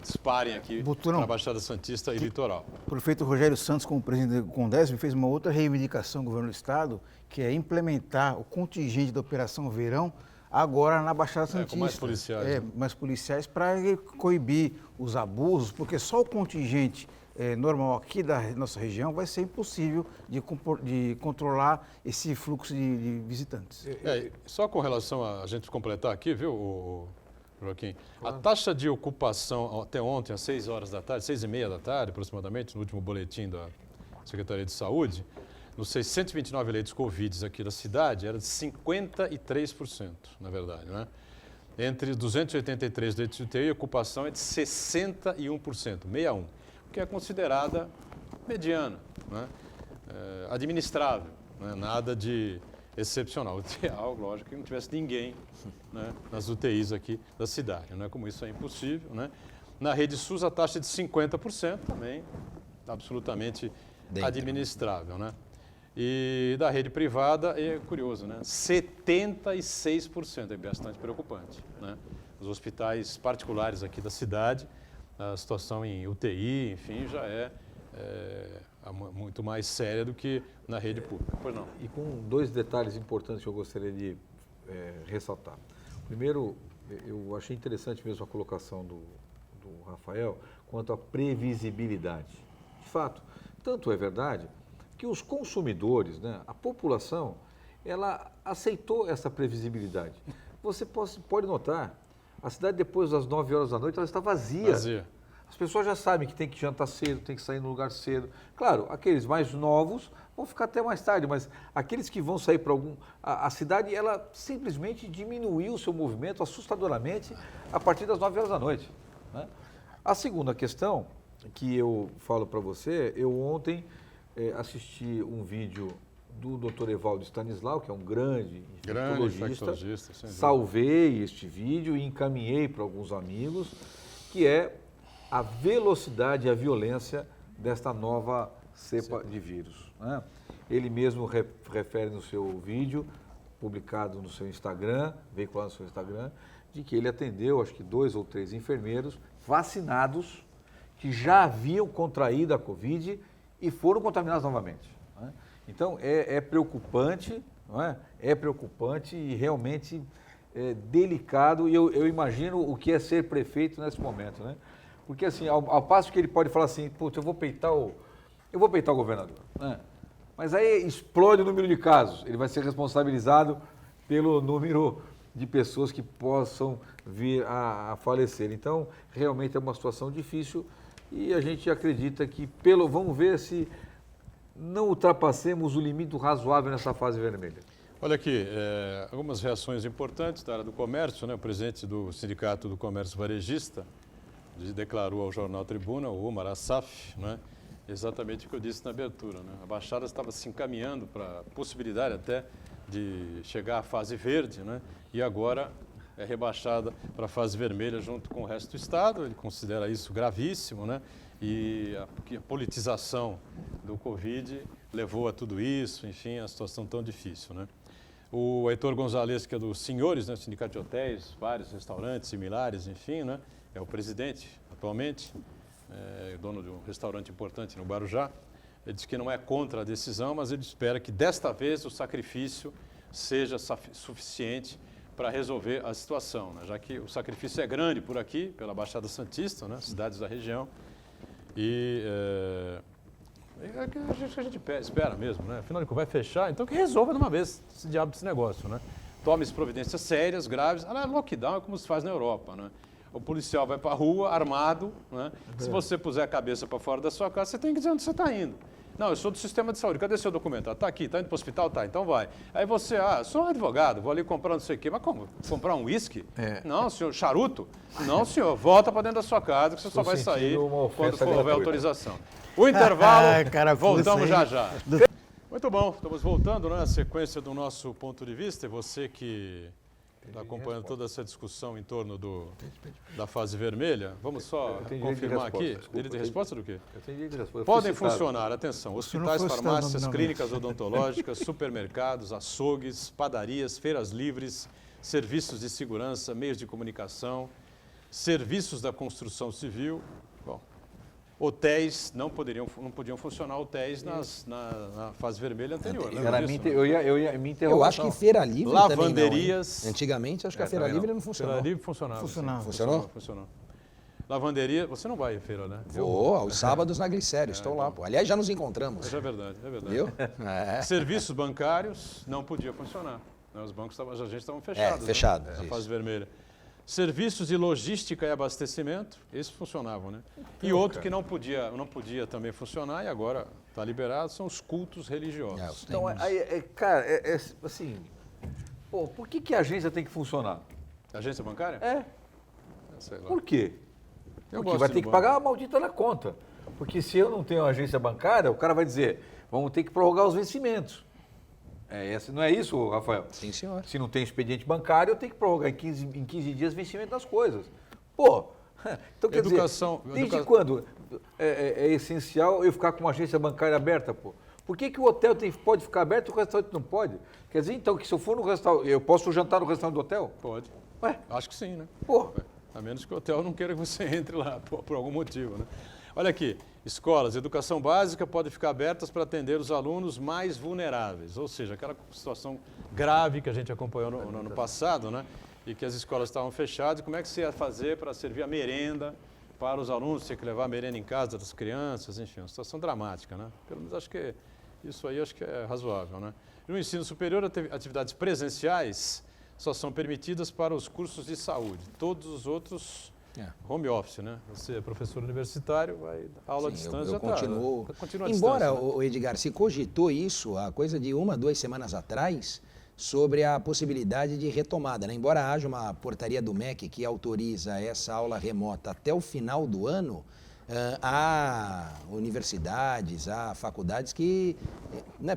disparem aqui na Baixada Santista e litoral. O prefeito Rogério Santos, como presidente do Condesb, fez uma outra reivindicação do governo do Estado, que é implementar o contingente da Operação Verão agora na Baixada Santista. Com mais policiais. Né? Mais policiais para coibir os abusos, porque só o contingente normal aqui da nossa região vai ser impossível de controlar esse fluxo de visitantes. Só com relação a gente completar aqui, viu, Joaquim? A taxa de ocupação até ontem, às 6 horas da tarde, 6h30 da tarde aproximadamente, no último boletim da Secretaria de Saúde, nos 629 leitos Covid aqui da cidade, era de 53%, na verdade, né? Entre os 283 leitos de UTI, a ocupação é de 61%, 61%, que é considerada mediana, né? Administrável, né? Nada de excepcional. O ideal, lógico, que não tivesse ninguém, né, nas UTIs aqui da cidade, né? Como isso é impossível, né? Na rede SUS a taxa é de 50%, também absolutamente administrável, né? E da rede privada é curioso, né? 76%, é bastante preocupante, né? Os hospitais particulares aqui da cidade, a situação em UTI, enfim, já é muito mais séria do que na rede pública. Pois não. E com 2 detalhes importantes que eu gostaria de ressaltar. Primeiro, eu achei interessante mesmo a colocação do Rafael quanto à previsibilidade. De fato, tanto é verdade que os consumidores, né, a população, ela aceitou essa previsibilidade. Você pode notar, a cidade depois das 9 horas da noite ela está vazia. As pessoas já sabem que tem que jantar cedo, tem que sair no lugar cedo. Claro, aqueles mais novos vão ficar até mais tarde, mas aqueles que vão sair para algum... A cidade, ela simplesmente diminuiu o seu movimento assustadoramente a partir das 9 horas da noite, né? A segunda questão que eu falo para você, eu ontem assisti um vídeo do Dr. Evaldo Stanislau, que é um grande infectologista, salvei este vídeo e encaminhei para alguns amigos, que é a velocidade e a violência desta nova cepa de vírus, né? Ele mesmo refere no seu vídeo, publicado no seu Instagram, veiculado no seu Instagram, de que ele atendeu, acho que 2 ou 3 enfermeiros vacinados que já haviam contraído a Covid e foram contaminados novamente, né? Então, é preocupante, não é? É preocupante e realmente delicado, e eu imagino o que é ser prefeito nesse momento, né? Porque assim, ao passo que ele pode falar assim, putz, eu vou peitar o governador, né? Mas aí explode o número de casos, ele vai ser responsabilizado pelo número de pessoas que possam vir a falecer. Então, realmente é uma situação difícil e a gente acredita que, vamos ver se não ultrapassemos o limite razoável nessa fase vermelha. Olha aqui, algumas reações importantes da área do comércio, né? O presidente do Sindicato do Comércio Varejista declarou ao jornal Tribuna, o Omar Assaf, né, exatamente o que eu disse na abertura, né? A Baixada estava se encaminhando para a possibilidade até de chegar à fase verde, né? E agora é rebaixada para a fase vermelha junto com o resto do Estado. Ele considera isso gravíssimo, né? E a politização do Covid levou a tudo isso, enfim, a situação tão difícil, né? O Heitor Gonzalez, que é dos Senhores, né, Sindicato de Hotéis, vários restaurantes similares, enfim, né? É o presidente atualmente, dono de um restaurante importante no Guarujá. Ele diz que não é contra a decisão, mas ele espera que desta vez o sacrifício seja suficiente para resolver a situação, né? Já que o sacrifício é grande por aqui, pela Baixada Santista, né? Cidades da região, e é que a gente espera mesmo, né? Afinal de contas, vai fechar, então que resolva de uma vez esse diabo desse negócio, né? Tome providências sérias, graves. Lockdown é como se faz na Europa, né? O policial vai para a rua, armado, né? Se você puser a cabeça para fora da sua casa, você tem que dizer onde você está indo. Não, eu sou do sistema de saúde, cadê seu documento? Está aqui, está indo para o hospital? Tá, então vai. Aí você, sou um advogado, vou ali comprar não sei o quê. Mas como? Comprar um uísque? Não, senhor, charuto? Não, senhor, volta para dentro da sua casa, que você só vai sair quando for houver autorização. O intervalo, voltamos já já. Muito bom, estamos voltando, né, à sequência do nosso ponto de vista. E você que está acompanhando toda essa discussão em torno da fase vermelha, vamos só confirmar aqui. Direito de resposta do quê? Eu tenho direito de resposta. Podem funcionar, atenção, hospitais, não foi citado farmácias, nominalmente. clínicas odontológicas, supermercados, açougues, padarias, feiras livres, serviços de segurança, meios de comunicação, serviços da construção civil. Bom, hotéis não podiam funcionar hotéis na fase vermelha anterior. lembra Era disso, eu ia me interromper. Eu acho que feira livre Lavanderias. também não, hein? Antigamente, acho que a feira também livre não funcionou. Feira livre funcionava. Funcionava. Funcionou? Funcionou. Lavanderia, você não vai à feira, né? Vou, aos sábados na Glicério, estou lá, pô. Aliás, já nos encontramos. É verdade, é verdade. Viu? É. Serviços bancários não podia funcionar. Né? Os bancos, as agências estavam fechados. fechados, Né? Na isso. fase vermelha. Serviços de logística e abastecimento, esses funcionavam, né? E outro que não podia também funcionar e agora está liberado são os cultos religiosos. Então, cara, assim, pô, por que a agência tem que funcionar? Agência bancária? Sei lá. Por quê? Eu Porque gosto vai de ter que banco. pagar a maldita da conta. Porque se eu não tenho agência bancária, o cara vai dizer, vamos ter que prorrogar os vencimentos. Não é isso, Rafael? Sim, senhor. Se não tem expediente bancário, eu tenho que prorrogar em 15 dias o vencimento das coisas. Pô, então quer dizer, desde quando é essencial eu ficar com uma agência bancária aberta, pô? Por que o hotel pode ficar aberto e o restaurante não pode? Quer dizer, então, que se eu for no restaurante, eu posso jantar no restaurante do hotel? Pode. Ué? Acho que sim, né? Pô, A menos que o hotel não queira que você entre lá por algum motivo, né? Olha aqui, escolas, educação básica podem ficar abertas para atender os alunos mais vulneráveis, ou seja, aquela situação grave que a gente acompanhou no ano passado, né? E que as escolas estavam fechadas. Como é que você ia fazer para servir a merenda para os alunos? Tinha que levar a merenda em casa das crianças, enfim, uma situação dramática, né? Pelo menos acho que isso aí acho que é razoável, né? No ensino superior, atividades presenciais só são permitidas para os cursos de saúde. Todos os outros home office, né? Você é professor universitário, vai aula à distância. Eu continuo. Continua à Embora, distância, né? o Edgar, se cogitou isso há coisa de 2 semanas atrás, sobre a possibilidade de retomada, né? Embora haja uma portaria do MEC que autoriza essa aula remota até o final do ano, há universidades, há faculdades que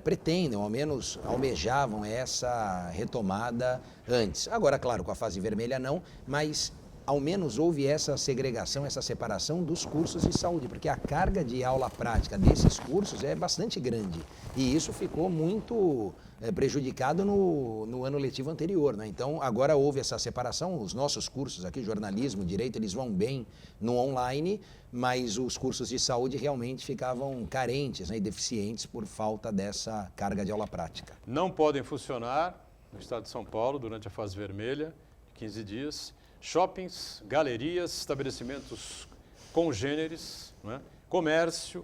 pretendem, ou ao menos almejavam essa retomada antes. Agora, claro, com a fase vermelha não, mas ao menos houve essa segregação, essa separação dos cursos de saúde, porque a carga de aula prática desses cursos é bastante grande. E isso ficou muito prejudicado no ano letivo anterior, né? Então, agora houve essa separação. Os nossos cursos aqui, jornalismo, direito, eles vão bem no online, mas os cursos de saúde realmente ficavam carentes, né, e deficientes por falta dessa carga de aula prática. Não podem funcionar no estado de São Paulo durante a fase vermelha, 15 dias, shoppings, galerias, estabelecimentos congêneres, né? Comércio,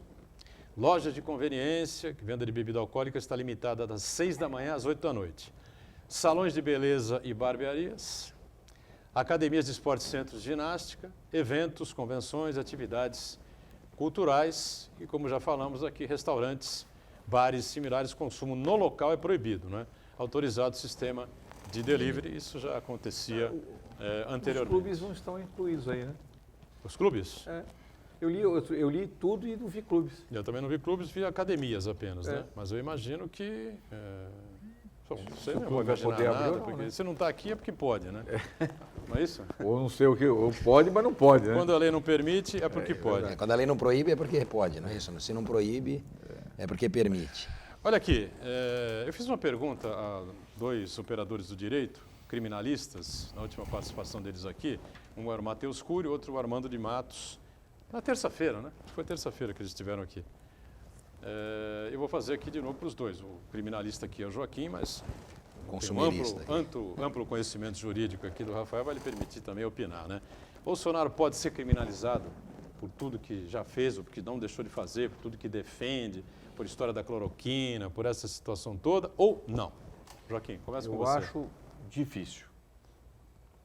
lojas de conveniência, que venda de bebida alcoólica está limitada das 6 da manhã às 8 da noite. Salões de beleza e barbearias, academias de esporte, centros de ginástica, eventos, convenções, atividades culturais e, como já falamos aqui, restaurantes, bares similares, consumo no local é proibido, né? Autorizado o sistema de delivery, isso já acontecia anteriormente. os clubes não estão incluídos aí, né? Os clubes? Eu li tudo e não vi clubes. Eu também não vi clubes, vi academias apenas, né? Mas eu imagino que... você não vai imaginar poder abrir nada, ou não, porque né? se não está aqui é porque pode, né? Não é isso? Ou não sei o que, ou pode, mas não pode, né? Quando a lei não permite, é porque pode. Quando a lei não proíbe é porque pode, não é isso? Se não proíbe é porque permite. Olha aqui, eu fiz uma pergunta a 2 operadores do direito, criminalistas, na última participação deles aqui. Um era o Matheus Cury, outro o Armando de Matos, na terça-feira, né? Foi terça-feira que eles estiveram aqui. Eu vou fazer aqui de novo para os dois. O criminalista aqui é o Joaquim, mas Consumerista. amplo conhecimento jurídico aqui do Rafael vai lhe permitir também opinar, né? Bolsonaro pode ser criminalizado por tudo que já fez, ou porque não deixou de fazer, por tudo que defende, por história da cloroquina, por essa situação toda, ou não? Joaquim, começa com você. Eu acho difícil.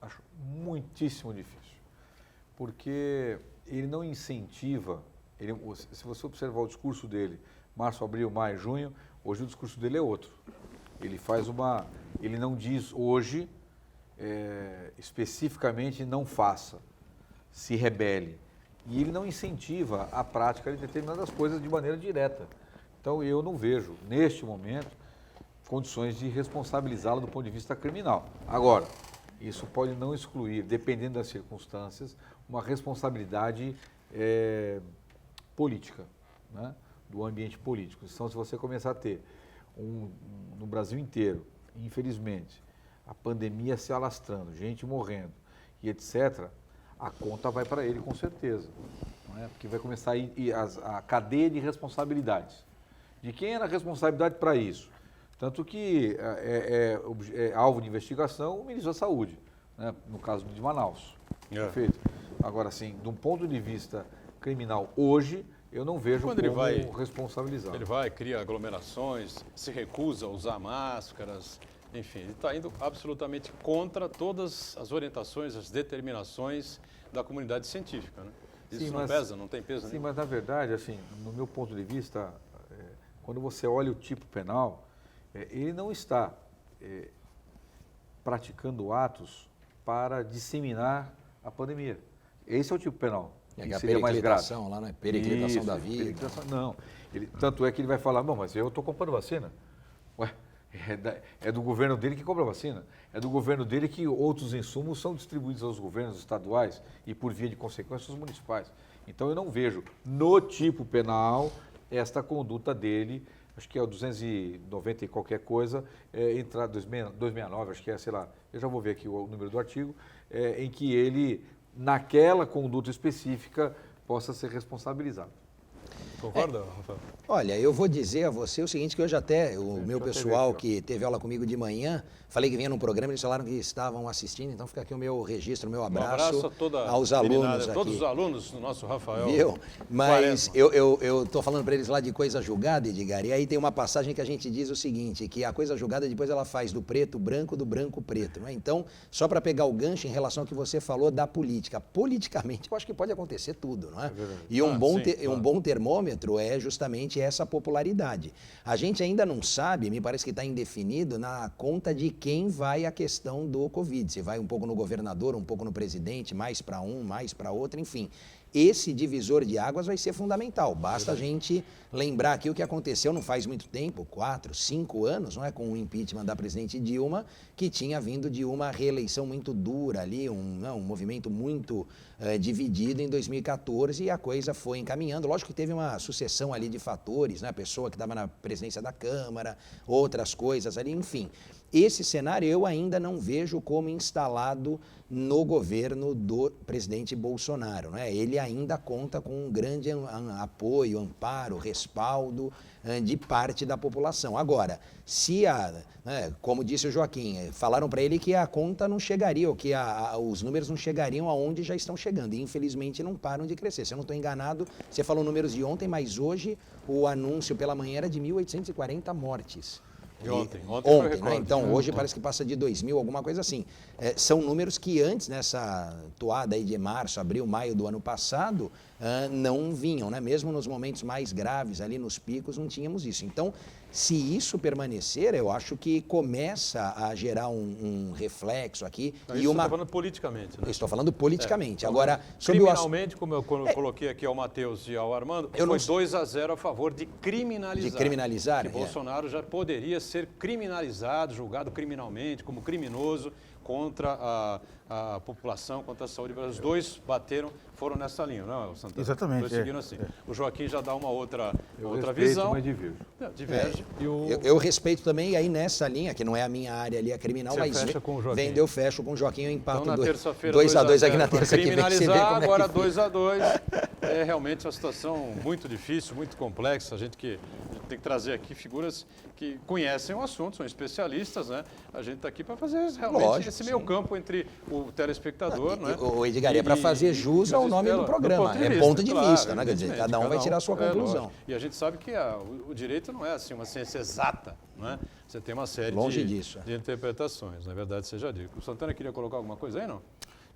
Acho muitíssimo difícil. Porque ele não incentiva, se você observar o discurso dele, março, abril, maio, junho, hoje o discurso dele é outro. Ele não diz hoje, especificamente, não faça, se rebele. E ele não incentiva a prática de determinadas coisas de maneira direta. Então, eu não vejo, neste momento, condições de responsabilizá-lo do ponto de vista criminal. Agora, isso pode não excluir, dependendo das circunstâncias, uma responsabilidade política, né? Do ambiente político. Então, se você começar a ter, no Brasil inteiro, infelizmente, a pandemia se alastrando, gente morrendo e etc., a conta vai para ele com certeza. Não é? Porque vai começar a cadeia de responsabilidades. De quem era a responsabilidade para isso? Tanto que é alvo de investigação o ministro da Saúde, né? No caso de Manaus. Perfeito. Agora, sim, de um ponto de vista criminal, hoje, eu não vejo como responsabilizar. Ele vai, cria aglomerações, se recusa a usar máscaras, enfim, ele está indo absolutamente contra todas as orientações, as determinações da comunidade científica, né? Isso não pesa, não tem peso nenhum. Sim, mas na verdade, assim, no meu ponto de vista, quando você olha o tipo penal, ele não está praticando atos para disseminar a pandemia. Esse é o tipo penal. Que seria mais grave. Lá, né? Periclitação da vida. Não. Tanto é que ele vai falar, bom, mas eu estou comprando vacina. Ué, é do governo dele que compra vacina. É do governo dele que outros insumos são distribuídos aos governos estaduais e, por via de consequência, aos municipais. Então, eu não vejo no tipo penal esta conduta dele, acho que é o 290 e qualquer coisa, entrar 269, acho que sei lá, eu já vou ver aqui o número do artigo, em que ele, naquela conduta específica, possa ser responsabilizado. Concorda, Rafael? Olha, eu vou dizer a você o seguinte, que hoje até o meu pessoal que teve aula comigo de manhã, falei que vinha num programa, eles falaram que estavam assistindo, então fica aqui o meu registro, o meu abraço, aos alunos aqui. Todos os alunos do nosso Rafael. Viu? Mas eu estou falando para eles lá de coisa julgada, Edgar, e aí tem uma passagem que a gente diz o seguinte, que a coisa julgada depois ela faz do preto branco, do branco preto, não é? Então, só para pegar o gancho em relação ao que você falou da política, politicamente eu acho que pode acontecer tudo, não é? E um bom termômetro é justamente essa popularidade. A gente ainda não sabe, me parece que está indefinido na conta de quem vai a questão do Covid. Se vai um pouco no governador, um pouco no presidente, mais para um, mais para outro, enfim. Esse divisor de águas vai ser fundamental. Basta a gente lembrar aqui o que aconteceu não faz muito tempo, 4, 5 anos, não é, com o impeachment da presidente Dilma, que tinha vindo de uma reeleição muito dura ali, um movimento muito dividido em 2014 e a coisa foi encaminhando. Lógico que teve uma sucessão ali de fatores, né? A pessoa que estava na presidência da Câmara, outras coisas ali, enfim. Esse cenário eu ainda não vejo como instalado no governo do presidente Bolsonaro, né? Ele ainda conta com um grande apoio, amparo, respaldo de parte da população. Agora, se como disse o Joaquim, falaram para ele que a conta não chegaria, ou que os números não chegariam aonde já estão chegando, e infelizmente não param de crescer. Se eu não estou enganado, você falou números de ontem, mas hoje o anúncio pela manhã era de 1.840 mortes. De ontem foi né? recorde. Então, hoje parece que passa de 2.000, alguma coisa assim. São números que antes, nessa toada aí de março, abril, maio do ano passado, não vinham, né? Mesmo nos momentos mais graves, ali nos picos, não tínhamos isso. Então, se isso permanecer, eu acho que começa a gerar um reflexo aqui. Não, isso você está falando politicamente, né? Estou falando politicamente. Agora, criminalmente, como eu coloquei aqui ao Matheus e ao Armando, foi 2-0 a favor de criminalizar. De criminalizar? Que Bolsonaro já poderia ser criminalizado, julgado criminalmente, como criminoso contra a população, contra a saúde. Os dois foram nessa linha, não é, Santana? Exatamente. Dois seguindo assim. O Joaquim já dá uma outra respeito, visão. Mas diverge. Diverge. Eu respeito também, e aí nessa linha, que não é a minha área ali, a criminal, você mas fecha com o Joaquim. eu fecho com o Joaquim, eu empato então, na terça-feira, 2-2 aqui na terça que vem. Criminalizar, agora 2-2. É realmente uma situação muito difícil, muito complexa. A gente tem que trazer aqui figuras que conhecem o assunto, são especialistas, né? A gente está aqui para fazer realmente esse meio campo entre o telespectador, né? O Edgar, é para fazer jus ao nome do programa, ponto de vista, né? Quer dizer, cada um vai tirar a sua conclusão. E a gente sabe que o direito não é assim uma ciência exata, né? Você tem uma série de interpretações, na verdade seja dito. O Santana queria colocar alguma coisa aí, não?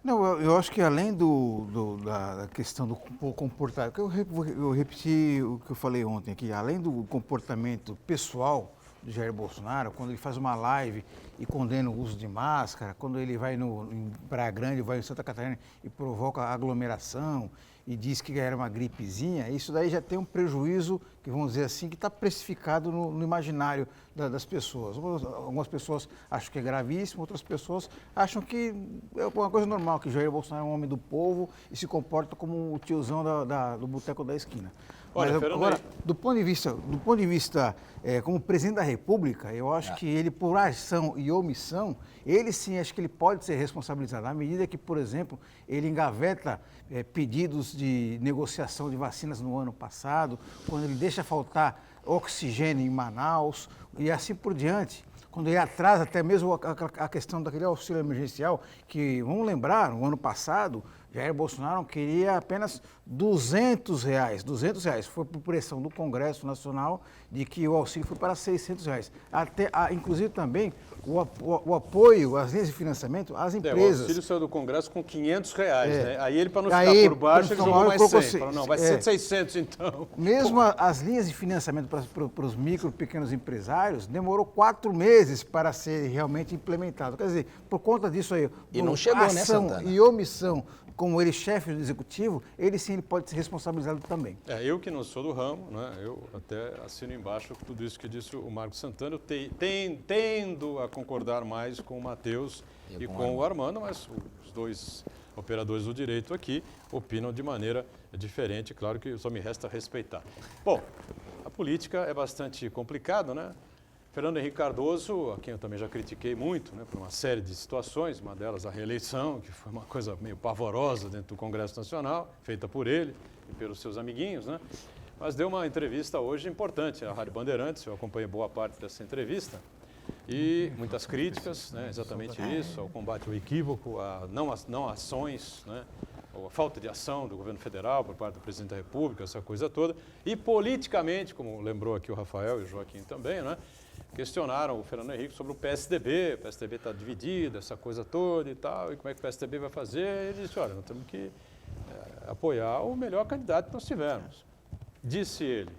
Não, eu acho que além da questão do comportamento, eu repeti o que eu falei ontem aqui, além do comportamento pessoal, de Jair Bolsonaro, quando ele faz uma live e condena o uso de máscara, quando ele vai em Praia Grande, vai em Santa Catarina e provoca aglomeração e diz que era uma gripezinha, isso daí já tem um prejuízo, que vamos dizer assim, que está precificado no imaginário das pessoas. Algumas pessoas acham que é gravíssimo, outras pessoas acham que é uma coisa normal, que Jair Bolsonaro é um homem do povo e se comporta como o tiozão do boteco da esquina. Olha, mas agora, do ponto de vista como presidente da República, eu acho que ele, por ação e omissão, ele sim, acho que ele pode ser responsabilizado, à medida que, por exemplo, ele engaveta pedidos de negociação de vacinas no ano passado, quando ele deixa faltar oxigênio em Manaus e assim por diante. Quando ele atrasa até mesmo a questão daquele auxílio emergencial, que, vamos lembrar, no ano passado, Jair Bolsonaro queria apenas R$200. Foi por pressão do Congresso Nacional de que o auxílio foi para R$600. Inclusive também o apoio às linhas de financiamento às empresas. O auxílio saiu do Congresso com R$500, né? Aí ele, para não Aí, ficar por baixo, ele jogou mais 100. assim, Falou, não, vai ser 600 então. Mesmo as linhas de financiamento para os micro e pequenos empresários, demorou 4 meses para ser realmente implementado. Quer dizer, por conta disso aí, E não chegou, né, Santana? E omissão, como ele chefe do executivo, ele sim ele pode ser responsabilizado também. Eu que não sou do ramo, né, eu até assino embaixo tudo isso que disse o Marcos Santana, eu tendo a concordar mais com o Matheus e com o Armando, mas os dois operadores do direito aqui opinam de maneira diferente, claro que só me resta respeitar. Bom, a política é bastante complicada, né? Fernando Henrique Cardoso, a quem eu também já critiquei muito, né, por uma série de situações, uma delas a reeleição, que foi uma coisa meio pavorosa dentro do Congresso Nacional, feita por ele e pelos seus amiguinhos, né? Mas deu uma entrevista hoje importante à Rádio Bandeirantes, eu acompanhei boa parte dessa entrevista, e muitas críticas, né, exatamente isso, ao combate ao equívoco, a não ações, né, a falta de ação do governo federal por parte do presidente da República, essa coisa toda, e politicamente, como lembrou aqui o Rafael e o Joaquim também, né, questionaram o Fernando Henrique sobre o PSDB está dividido, essa coisa toda e tal, e como é que o PSDB vai fazer? Ele disse, olha, nós temos que apoiar o melhor candidato que nós tivermos. Disse ele,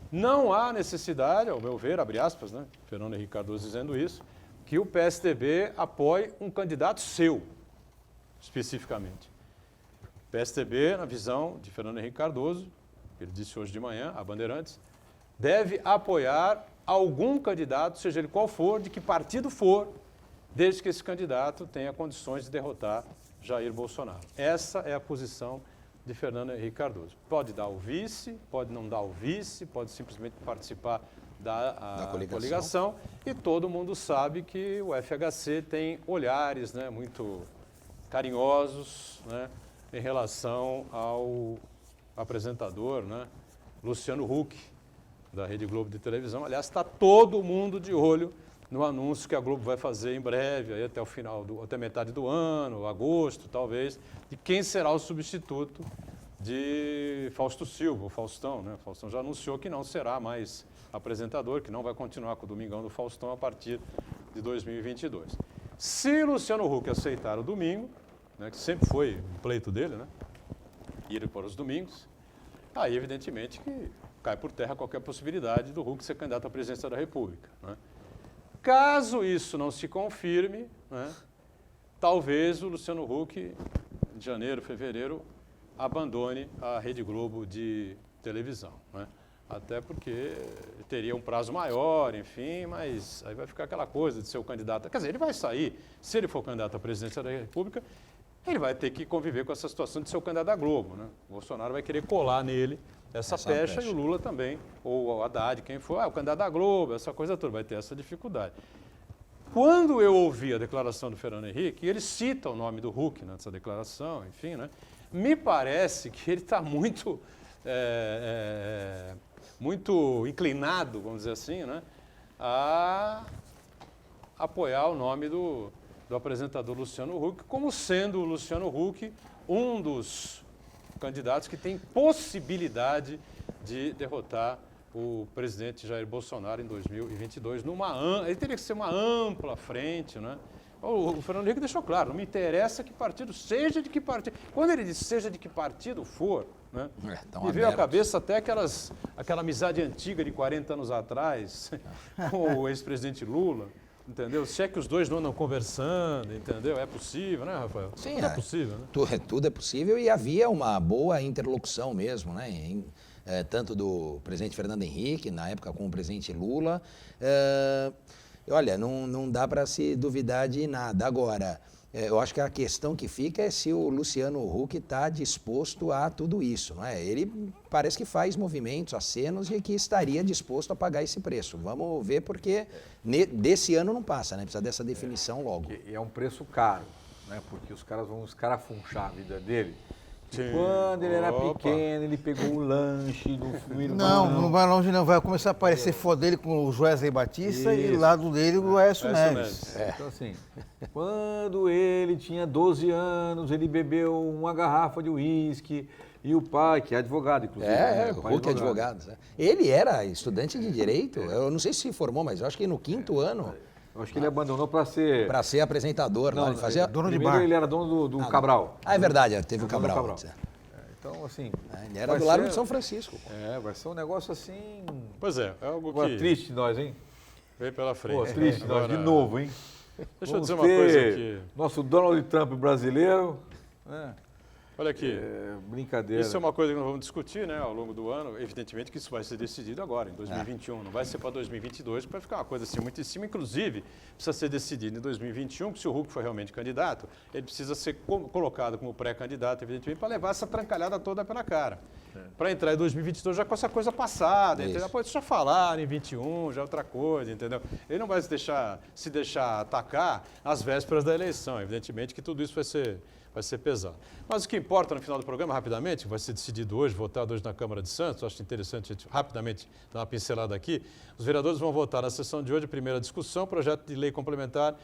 não há necessidade, ao meu ver, abre aspas, né, Fernando Henrique Cardoso dizendo isso, que o PSDB apoie um candidato seu, especificamente. O PSDB, na visão de Fernando Henrique Cardoso, que ele disse hoje de manhã, a Bandeirantes, deve apoiar algum candidato, seja ele qual for, de que partido for, desde que esse candidato tenha condições de derrotar Jair Bolsonaro. Essa é a posição de Fernando Henrique Cardoso. Pode dar o vice, pode não dar o vice, pode simplesmente participar da coligação. E todo mundo sabe que o FHC tem olhares, né, muito carinhosos, né, em relação ao apresentador, né, Luciano Huck, da Rede Globo de televisão. Aliás, está todo mundo de olho no anúncio que a Globo vai fazer em breve, aí até metade do ano, agosto talvez, de quem será o substituto de Fausto Silva, o Faustão, né? O Faustão já anunciou que não será mais apresentador, que não vai continuar com o Domingão do Faustão a partir de 2022. Se Luciano Huck aceitar o domingo, né, que sempre foi um pleito dele, né, ir para os domingos, aí evidentemente que cai por terra qualquer possibilidade do Huck ser candidato à presidência da República, né? Caso isso não se confirme, né, talvez o Luciano Huck, em janeiro, fevereiro, abandone a Rede Globo de televisão, né? Até porque teria um prazo maior, enfim, mas aí vai ficar aquela coisa de ser o candidato. Quer dizer, ele vai sair, se ele for candidato à presidência da República, ele vai ter que conviver com essa situação de ser o candidato da Globo, né? O Bolsonaro vai querer colar nele essa pecha e o Lula também, ou o Haddad, quem for, o candidato da Globo, essa coisa toda, vai ter essa dificuldade. Quando eu ouvi a declaração do Fernando Henrique, ele cita o nome do Huck nessa declaração, enfim, né? Me parece que ele está muito inclinado, vamos dizer assim, né, a apoiar o nome do apresentador Luciano Huck, como sendo o Luciano Huck um dos candidatos que tem possibilidade de derrotar o presidente Jair Bolsonaro em 2022. Ele teria que ser uma ampla frente, né? O Fernando Henrique deixou claro, não me interessa que partido, seja de que partido. Quando ele disse seja de que partido for, né, me veio à cabeça até aquela amizade antiga de 40 anos atrás com o ex-presidente Lula, entendeu? Se é que os dois não andam conversando, entendeu? É possível, né, Rafael? Sim, tudo é possível, né? Tudo é possível e havia uma boa interlocução mesmo, né? Tanto do presidente Fernando Henrique, na época com o presidente Lula. Olha, não dá para se duvidar de nada. Agora, eu acho que a questão que fica é se o Luciano Huck está disposto a tudo isso, não é? Ele parece que faz movimentos, acenos de que estaria disposto a pagar esse preço. Vamos ver, porque desse ano não passa, né? Precisa dessa definição logo. E é um preço caro, né? Porque os caras vão escarafunchar a vida dele. Sim. Quando ele era Opa. pequeno, ele pegou o lanche do irmão. Não vai longe não, vai começar a aparecer foto dele com o Wesley Batista e do lado dele o Aécio Neves. Então assim, quando ele tinha 12 anos, ele bebeu uma garrafa de uísque e o pai, que é advogado, inclusive. O Huck é advogado. Né? Ele era estudante de Direito, eu não sei se formou, mas eu acho que no 5º ano... Eu acho que ele abandonou para ser... Para ser apresentador. Não, lá, ele fazia... dono de Primeiro bar. ele era dono do Cabral. Ah, é verdade, teve o Dono do Cabral. antes, Então, assim... Ele era vai do Largo ser- de São Francisco. vai ser um negócio assim... Pois é algo Agora, que triste nós, hein? veio pela frente. Pô, triste nós, Agora, de novo, hein? Deixa eu Vamos dizer uma ter coisa aqui. Nosso Donald Trump brasileiro. Olha aqui. Brincadeira. Isso é uma coisa que nós vamos discutir, né, ao longo do ano. Evidentemente que isso vai ser decidido agora, em 2021. Não vai ser para 2022, que vai ficar uma coisa assim muito em cima. Inclusive, precisa ser decidido em 2021, que se o Huck for realmente candidato, ele precisa ser colocado como pré-candidato, evidentemente, para levar essa trancalhada toda pela cara. Para entrar em 2022 já com essa coisa passada, Isso. entendeu? Pode já falar em 21, já é outra coisa, entendeu? Ele não vai se deixar atacar às vésperas da eleição. Evidentemente que tudo isso vai ser pesado. Mas o que importa no final do programa, rapidamente, que vai ser decidido hoje, votado hoje na Câmara de Santos, acho interessante a gente rapidamente dar uma pincelada aqui. Os vereadores vão votar na sessão de hoje, primeira discussão, projeto de lei complementar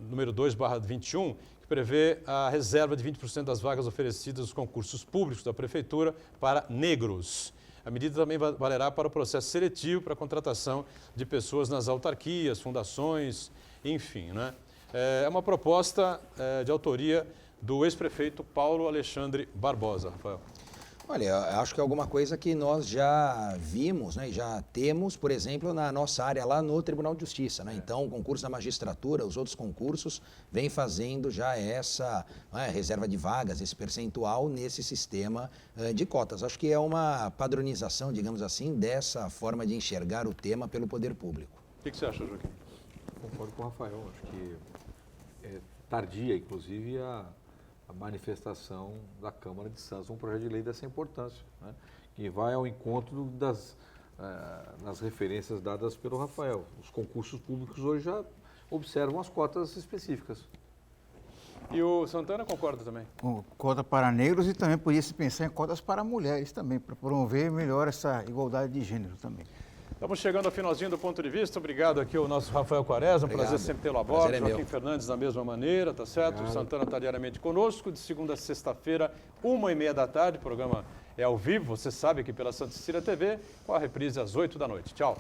número 2/21, que prevê a reserva de 20% das vagas oferecidas nos concursos públicos da Prefeitura para negros. A medida também valerá para o processo seletivo para a contratação de pessoas nas autarquias, fundações, enfim, né? É uma proposta de autoria do ex-prefeito Paulo Alexandre Barbosa, Rafael. Olha, eu acho que é alguma coisa que nós já vimos, né, e já temos, por exemplo, na nossa área lá no Tribunal de Justiça. Né? Então, o concurso da magistratura, os outros concursos, vem fazendo já essa reserva de vagas, esse percentual nesse sistema de cotas. Acho que é uma padronização, digamos assim, dessa forma de enxergar o tema pelo poder público. O que você acha, Joaquim? Concordo com o Rafael. Acho que é tardia, inclusive, a manifestação da Câmara de Santos, um projeto de lei dessa importância, né? Que vai ao encontro das referências dadas pelo Rafael. Os concursos públicos hoje já observam as cotas específicas. E o Santana concorda também? Com cota para negros e também podia se pensar em cotas para mulheres também, para promover melhor essa igualdade de gênero também. Estamos chegando ao finalzinho do Ponto de Vista. Obrigado aqui ao nosso Rafael Quaresma. Obrigado. Prazer sempre tê-lo a bordo. Prazer é Joaquim meu. Fernandes da mesma maneira, tá certo? Obrigado. O Santana está diariamente conosco, de segunda a sexta-feira, 1h30 da tarde. O programa é ao vivo, você sabe, aqui pela Santa Cecília TV, com a reprise às 8 da noite. Tchau.